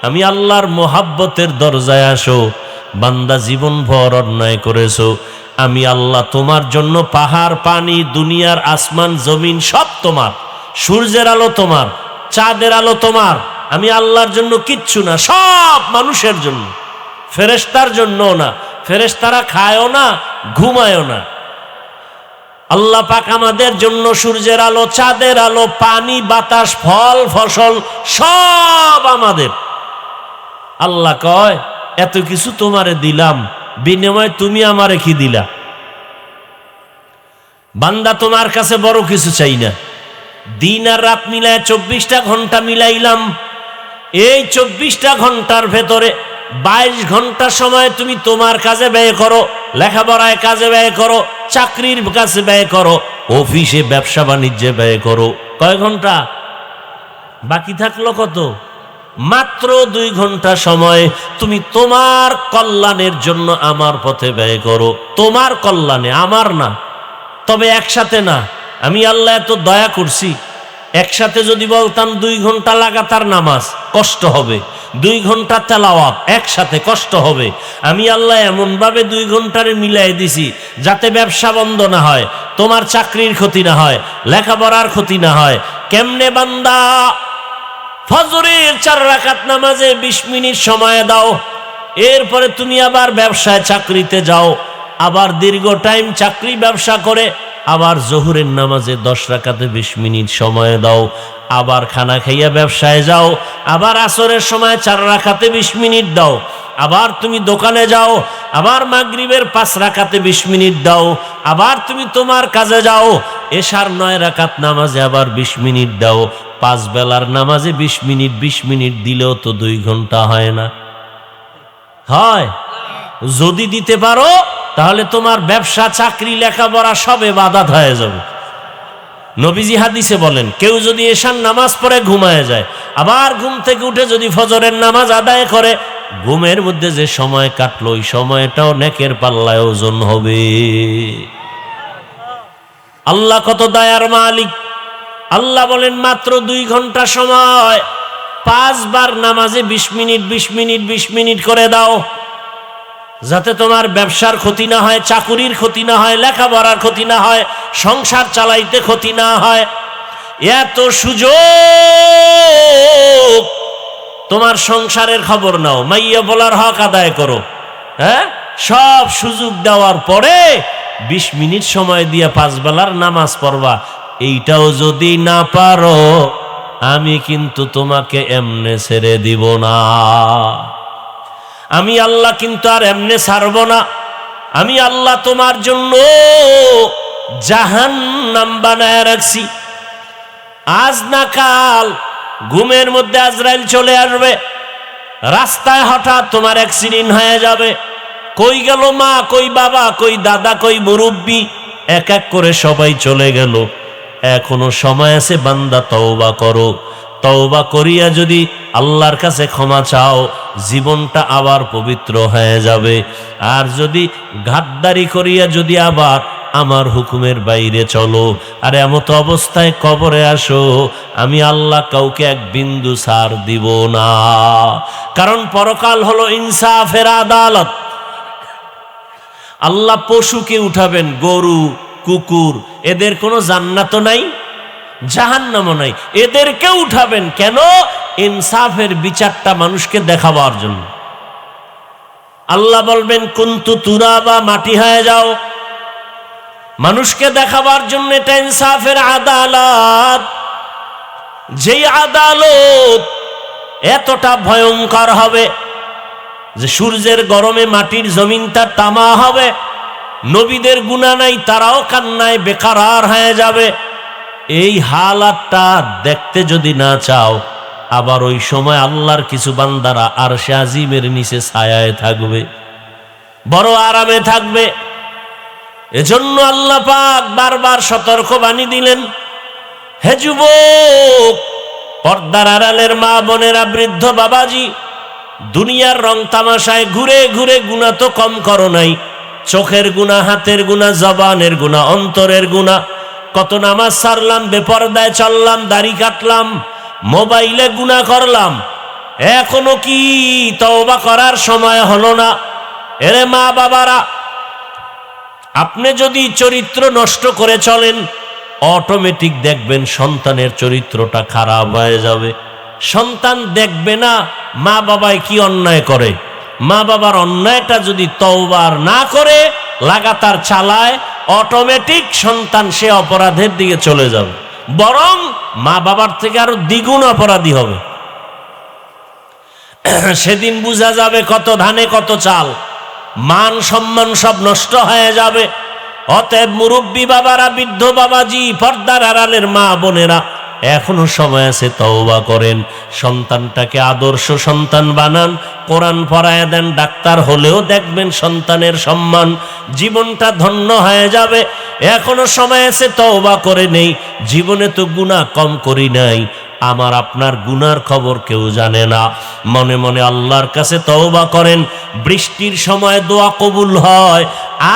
আমি আল্লাহর মোহাব্বতের দরজায় আসো। বান্দা জীবন ভর অন্যায় করেছো, আমি আল্লাহ তোমার জন্য পাহাড় পানি, দুনিয়ার আসমান জমিন সব তোমার। সূর্যের আলো তোমার, চাঁদের আলো তোমার। আমি আল্লাহর জন্য কিচ্ছু না, সব মানুষের জন্য, ফেরেশতার জন্য না। ফেরেশতারা খায়ও না, ঘুমায়ও না। আল্লাহ পাক আমাদের জন্য সূর্যের আলো, চাঁদের আলো, পানি, বাতাস, ফল ফসল সব আমাদের। আল্লাহ কয়, এত কিছু তোমারে দিলাম, বিনিময়ে তুমি আমারে কি দিলা? বান্দা তোমার কাছে বড় কিছু চাই না। দিন আর রাত মিলায় 24টা ঘন্টা মিলাইলাম। এই 24টা ঘন্টার ভেতরে 22 ঘন্টা সময় তুমি তোমার কাজে ব্যয় করো, লেখাপড়ায় কাজে ব্যয় করো, চাকরির কাছে ব্যয় করো, অফিসে ব্যবসা বাণিজ্যে ব্যয় করো। কয় ঘন্টা বাকি থাকলো? কত? মাত্র 2 ঘন্টা সময় তুমি তোমার কল্যাণের জন্য আমার পথে ব্যয় করো। তোমার কল্যাণে, আমার না। তবে একসাথে না। আমি আল্লাহ এত দয়া করছি, একসাথে যদি বলতাম 2 ঘন্টা লাগাতার নামাজ, কষ্ট হবে। 2 ঘন্টা তেলাওয়াত একসাথে, কষ্ট হবে। আমি আল্লাহ এমন ভাবে 2 ঘন্টারে মিলাই দিছি যাতে ব্যবসা বন্ধ না হয়, তোমার চাকরির ক্ষতি না হয়, লেখাপড়ার ক্ষতি না হয়। কেমনে বান্দা? ফজরের 4 রাকাত নামাজে 20 মিনিট সময় দাও, এরপরে তুমি আবার ব্যবসায় চাকরিতে যাও, আবার দীর্ঘ টাইম চাকরি ব্যবসা করে আবার জোহরের নামাজে 10 রাকাতে 20 মিনিট সময় দাও, আবার খানা খাইয়া ব্যবসায় যাও, আবার আসরের সময় 4 রাকাতে 20 মিনিট দাও, আবার তুমি দোকানে যাও, আবার মাগরিবের 5 রাকাতে 20 মিনিট দাও, আবার তুমি তোমার কাজে যাও, এশার 9 রাকাত নামাজে আবার 20 মিনিট দাও। 5 বেলার নামাজে 20 মিনিট, 20 মিনিট দিলেও তো 2 ঘন্টা হয় না? হয়? যদি দিতে পারো তাহলে তোমার ব্যবসা, চাকরি, লেখাপড়া সবে বাধাত হয়ে যাবে। নবীজি হাদিসে বলেন, কেউ যদি এশার নামাজ পড়ে ঘুমায় যায়, আবার ঘুম থেকে উঠে যদি ফজরের নামাজ আদায় করে, ঘুমের মধ্যে যে সময় কাটলো ওই সময়টাও নেকের পাল্লায় ওজন হবে। আল্লাহ কত দয়ার মালিক! আল্লাহ বলেন মাত্র 2 ঘন্টা সময় 5 বার নামাজে 20 মিনিট 20 মিনিট 20 মিনিট করে দাও, যাতে তোমার ব্যবসার ক্ষতি না হয়, চাকুরির ক্ষতি না হয়, লেখাপড়ার ক্ষতি না হয়, সংসার চালাইতে ক্ষতি না হয়। এত সুযোগ! তোমার সংসারের খবর নাও, মাইয়া বলার হক আদায় করো। হ্যাঁ, সব সুযোগ দেওয়ার পরে 20 মিনিট সময় দিয়ে 5 বেলার নামাজ পড়বা। এইটাও যদি না পারো, আমি কিন্তু তোমাকে এমনে ছেড়ে দিব না। আমি আল্লাহ কিন্তু আর এমনে ছাড়ব না। আমি আল্লাহ তোমার জন্য জাহান্নাম বানায় রাখছি। আজ না কাল ঘুমের মধ্যে আজরাইল চলে আসবে, রাস্তায় হঠাৎ তোমার অ্যাক্সিডেন্ট হয়ে যাবে। কই গেল মা, কই বাবা, কই দাদা, কই মুরব্বি? এক এক করে সবাই চলে গেল। এখনো সময় আছে, বান্দা তওবা করো। তওবা করিয়া যদি আল্লাহর কাছে ক্ষমা চাও, জীবনটা আবার পবিত্র হয়ে যাবে। আর যদি গাদ্দারি করিয়া যদি আবার আমার হুকুমের বাইরে চলো, আর এমত অবস্থায় কবরে আসো, আমি আল্লাহ কাউকে এক বিন্দু ছাড় দিব না। কারণ পরকাল হলো ইনসাফের আদালত। আল্লাহ পশুকে উঠাবেন, গরু, কুকুর, এদের কোনো জান্নাতও নাই, জাহান্নামও নাই, এদেরকে উঠাবেন। কেন? ইনসাফের বিচারটা মানুষকে দেখাবার জন্য। আল্লাহ বলবেন কুন্তু তুরাবা, মাটি হয়ে যাও, মানুষকে দেখাবার জন্য। এটা ইনসাফের আদালত। যেই আদালত এতটা ভয়ঙ্কর হবে যে সূর্যের গরমে মাটির জমিনটা তামা হবে। নবীদের গুনাহ নাই, তারাও কান্নায় বেকারার হয়ে যাবে। এই হালাতটা দেখতে যদি না চাও, আবার ওই সময় আল্লাহর কিছু বান্দারা আরশে আজিমের নিচে ছায়ায় থাকবে, বড় আরামে থাকবে। এজন্য আল্লাহ পাক বারবার সতর্ক বাণী দিলেন, হে যুবক, পর্দার আড়ালের মা বোনেরা, বৃদ্ধ বাবাজি, দুনিয়ার রং তামাশায় ঘুরে ঘুরে গুনাহ তো কম করো নাই। চোখের গুনাহ, হাতের গুনাহ, জবানের গুনাহ, অন্তরের গুনাহ। কত নামাজ ছাড়লাম, বেপরদায় চললাম, দাড়ি কাটলাম, মোবাইলে গুনাহ করলাম, এখনো কি তওবা করার সময় হলো না? এরে মা বাবারা, আপনি যদি চরিত্র নষ্ট করে চলেন, অটোমেটিক দেখবেন সন্তানের চরিত্রটা খারাপ হয়ে যাবে। সন্তান দেখবে না মা বাবায় কি অন্যায় করে। মা বাবার অন্যায়টা যদি তওবা না করে লাগাতার চালায়, অটোমেটিক সন্তান সে অপরাধের দিকে চলে যাবে, বরং মা বাবার থেকে আরো দ্বিগুণ অপরাধী হবে। সেদিন বোঝা যাবে কত ধানে কত চাল, মান সম্মান সব নষ্ট হয়ে যাবে। অতএব মুরব্বী বাবারা, বৃদ্ধ বাবাজি, পর্দার আড়ালের মা বোনেরা, এখনো সময় আছে, তওবা করেন। সন্তানটাকে আদর্শ সন্তান বানান, কোরআন পড়ায় দেন, ডাক্তার হলেও দেখবেন সন্তানের সম্মান, জীবনটা ধন্য হয়ে যাবে। এখনো সময় আছে, তওবা করে নেই। জীবনে তো গুনাহ কম করি নাই, আমার আপনার গুনার খবর কেউ জানে না। মনে মনে আল্লাহর কাছে তওবা করেন। বৃষ্টির সময় দোয়া কবুল হয়,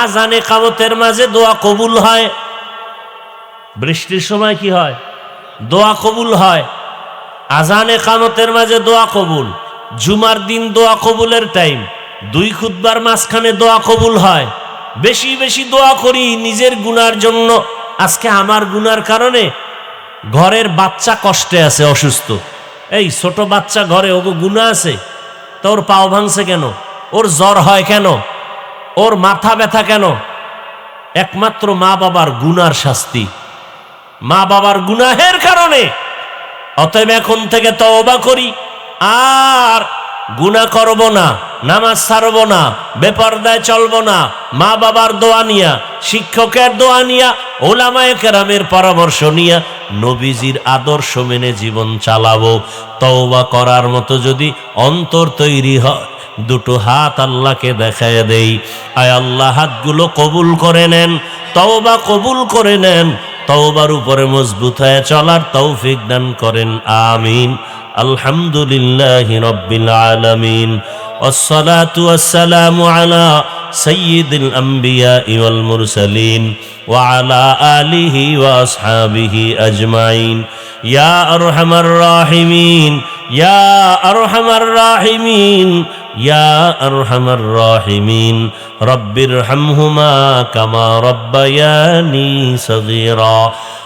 আজানে কামতের মাঝে দোয়া কবুল হয়। বৃষ্টির সময় কি হয়? দোয়া কবুল হয়। আজানে কামতের মাঝে দোয়া কবুল। জুমার দিন দোয়া কবুলের টাইম। 2 খুতবার মাঝখানে দোয়া কবুল হয়। বেশি বেশি দোয়া করি নিজের গুনার জন্য। আজকে আমার গুনার কারণে ঘরের বাচ্চা কষ্টে আছে, অসুস্থ। এই ছোট বাচ্চা ঘরে, ওগো গুনাহ আছে? তোর পাও ভাঙছে কেন? ওর জ্বর হয় কেন? ওর মাথা ব্যথা কেন? একমাত্র মা বাবার গুনার শাস্তি, মা বাবার গুনাহের কারণে। অতএব এখন থেকে তওবা করি, আর গুনাহ করব না, নামাজ ছাড়ব না, বেপরদায় চলব না। মা বাবার দোয়া নিয়া, শিক্ষকের দোয়া নিয়া, ওলামায়ে কেরামের পরামর্শ নিয়া, নবীজির আদর্শ মেনে জীবন চালাবো। তওবা করার মতো যদি অন্তর তৈরি হয়, 2 হাত আল্লাহকে দেখায় দেই। আয় আল্লাহ, হাতগুলো কবুল করে নেন, তওবা কবুল করে নেন, তওবার উপরে মজবুত হয়ে চলার তৌফিক দান করেন। আমিন। আলহামদুলিল্লাহি রাব্বিল আলামিন। والصلاة والسلام على سيد الأنبياء والمرسلين وعلى آله وأصحابه أجمعين. يا أرحم الراحمين، يا أرحم الراحمين، يا أرحم الراحمين. رب ارحمهما كما ربياني صغيرا.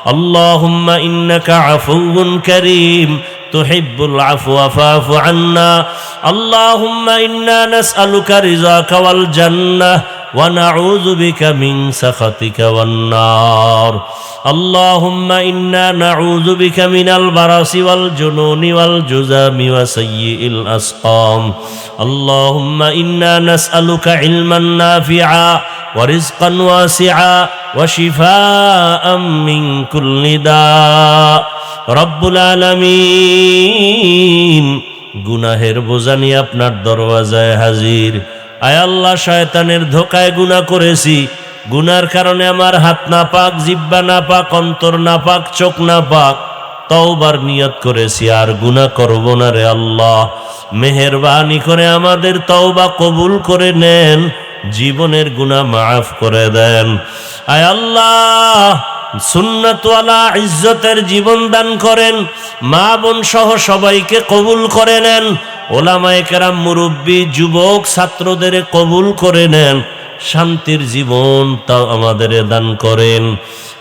اللهم إنك عفو كريم تحب العفو فاعف عنا. اللهم إنا نسألك رضاك والجنة ونعوذ بك من سخطك والنار. اللهم إنا نعوذ بك من البرص والجنون والجذام وسيء الأسقام. اللهم إنا نسألك علما نافعا ورزقا واسعا وشفاء من كل داء. রব্বুল আলামিন, গুনাহের বোঝা নিয়ে আপনার দরওয়াজায় হাজির। আয় আল্লাহ, শয়তানের ধোকায় গুনাহ করেছি। গুনার কারণে আমার হাত নাপাক, জিহ্বা নাপাক, অন্তর নাপাক, চোখ নাপাক। তওবার নিয়ত করেছি, আর গুনাহ করব না রে আল্লাহ। মেহেরবানি করে আমাদের তওবা কবুল করে নেন, জীবনের গুনাহ মাফ করে দেন। আয় আল্লাহ, সুন্নাতওয়ালা ইজ্জতের জীবন দান করেন। মা বোন সহ সবাইকে কবুল করে নেন। ওলামায়ে কেরাম, মুরব্বী, যুবক, ছাত্রদের কবুল করে নেন। শান্তির জীবন তাও আমাদের দান করেন।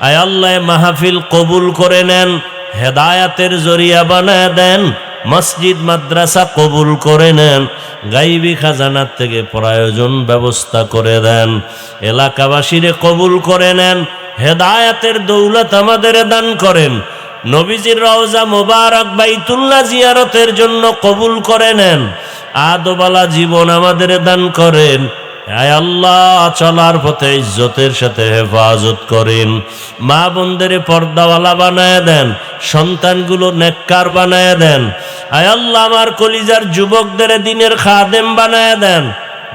আয় আল্লাহ, মাহফিল কবুল করে নেন, হেদায়াতের জরিয়া বানায় দেন। মসজিদ মাদ্রাসা কবুল করে নেন, গাইবী খাজানার থেকে প্রয়োজন ব্যবস্থা করে দেন। এলাকাবাসীরে কবুল করে নেন, হেদায়াতের দৌলত আমাদের দান করেন। নবীজির রওজা মোবারক বাইতুল্লাহ জিয়ারতের জন্য কবুল করে নেন। আদবালা জীবন আমাদের দান করেন। আয় আল্লাহ, চলার পথে ইজ্জতের সাথে হেফাজত করেন। মা বোনদের পর্দাওয়ালা বানায় দেন, সন্তানগুলো নেককার বানায় দেন। আয় আল্লাহ, আমার কলিজার যুবকদের দ্বীনের খাদেম বানায় দেন।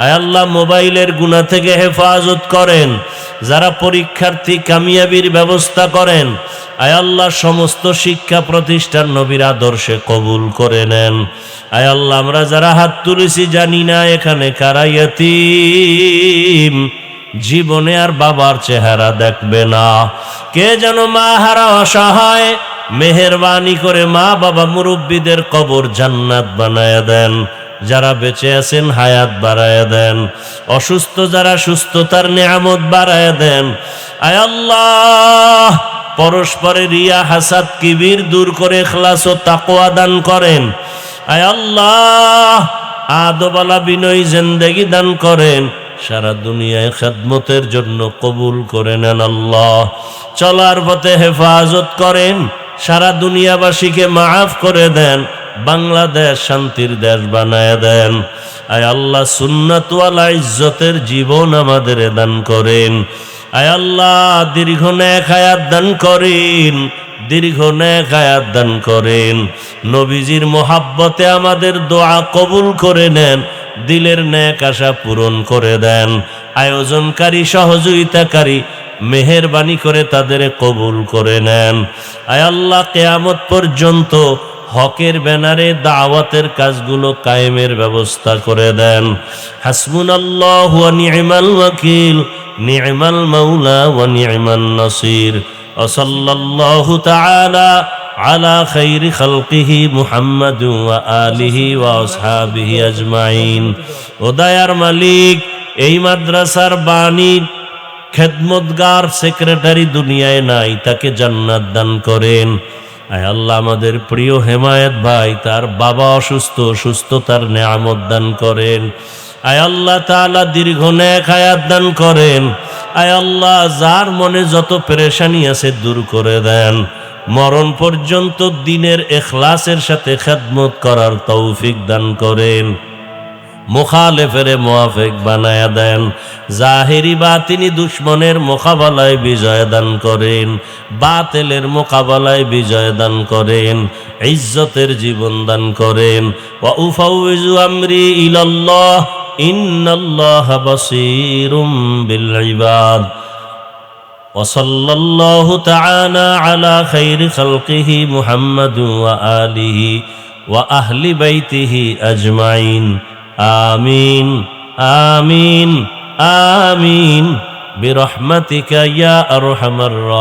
আয় আল্লাহ, মোবাইলের গুনাহ থেকে হেফাজত করেন। যারা পরীক্ষার্থী, কামিয়াবির ব্যবস্থা করেন। আয় আল্লাহ, সমস্ত শিক্ষা প্রতিষ্ঠান নবীর আদর্শে কবুল করে নেন। আয় আল্লাহ, আমরা যারা হাত তুলেছি জানি না এখানে কারা ইয়তীম, জীবনে আর বাবার চেহারা দেখবে না। কে যেন মা হারা অসহায়, মেহেরবানি করে মা বাবা মুরব্বীদের কবর জান্নাত বানায় দেন। যারা বেঁচে আছেন হায়াত বাড়ায় দেন। অসুস্থ যারা সুস্থতার নেয়ামত বাড়ায় দেন। আয় আল্লাহ, পরস্পরের রিয়া, হাসাদ, কিবির দূর করে ইখলাস ও তাকওয়া দান করেন। আয় আল্লাহ, আদবালা বিনয়ী জিন্দেগি দান করেন। সারা দুনিয়ায় খেদমতের জন্য কবুল করে নেন আল্লাহ। চলার পথে হেফাজত করেন। সারা দুনিয়াবাসীকে মাফ করে দেন। বাংলাদেশ শান্তির দেশ বানায় দেন। আয় আল্লাহ, সুন্নাতওয়ালা ইজ্জতের জীবন আমাদের দান করেন। আয় আল্লাহ, দীর্ঘ নেক হায়াত দান করেন। দীর্ঘ নেক হায়াত দান করেন। নবীজির মোহাব্বতে আমাদের দোয়া কবুল করে নেন, দিলের নেক আশা পূরণ করে দেন। আয়োজনকারী সহযোগিতাকারী মেহেরবানি করে তাদের কবুল করে নেন। আয় আল্লাহ, কিয়ামত পর্যন্ত হকের ব্যানারে দাওয়াতের কাজগুলো কায়েমের ব্যবস্থা করে দেন। হাসবুনাল্লাহু ওয়া নি'মাল ওয়াকিল, নি'মাল মাওলা ওয়া নি'মান নাসির। ওয়া সাল্লাল্লাহু তাআলা আলা খাইরি খালকিহি মুহাম্মাদ ওয়া আলিহি ওয়া আসহাবিহি আজমাইন। ও দয়ার মালিক, এই মাদ্রাসার বাণী খেদমতগার সেক্রেটারি দুনিয়ায় নাই, তাকে জান্নাত দান করেন। আয় আল্লাহ, আমাদের প্রিয় হেমায়েত ভাই, তার বাবা অসুস্থ, সুস্থতার নেয়ামত দান করেন। আয় আল্লাহ তাআলা দীর্ঘ নেক হায়াত দান করেন। আয় আল্লাহ, যার মনে যত পেরেশানি আছে দূর করে দেন। মরণ পর্যন্ত দ্বীনের ইখলাসের সাথে খেদমত করার তৌফিক দান করেন। মুখালেফের মুয়াফিক বানায়া দেন। জাহেরি বাতিনি দুশ্মনের মোকাবেলায় বিজয় দান করেন। বাতিলের মোকাবেলায় বিজয় দান করেন। ইজ্জতের জীবন দান করেন। ওয়া উফাউযু আমরি ইলাল্লাহ, ইন্নাল্লাহা বাসীরুম বিল ইবাদ। ওয়া সাল্লাল্লাহু তাআলা আলা খাইরি খালকিহি মুহাম্মাদ ওয়া আলিহি ওয়া আহলি বাইতিহি আজমাইন। আমিন আমিন আমিন বিরহমাতিকা ইয়া আরহামার রাহিমিন।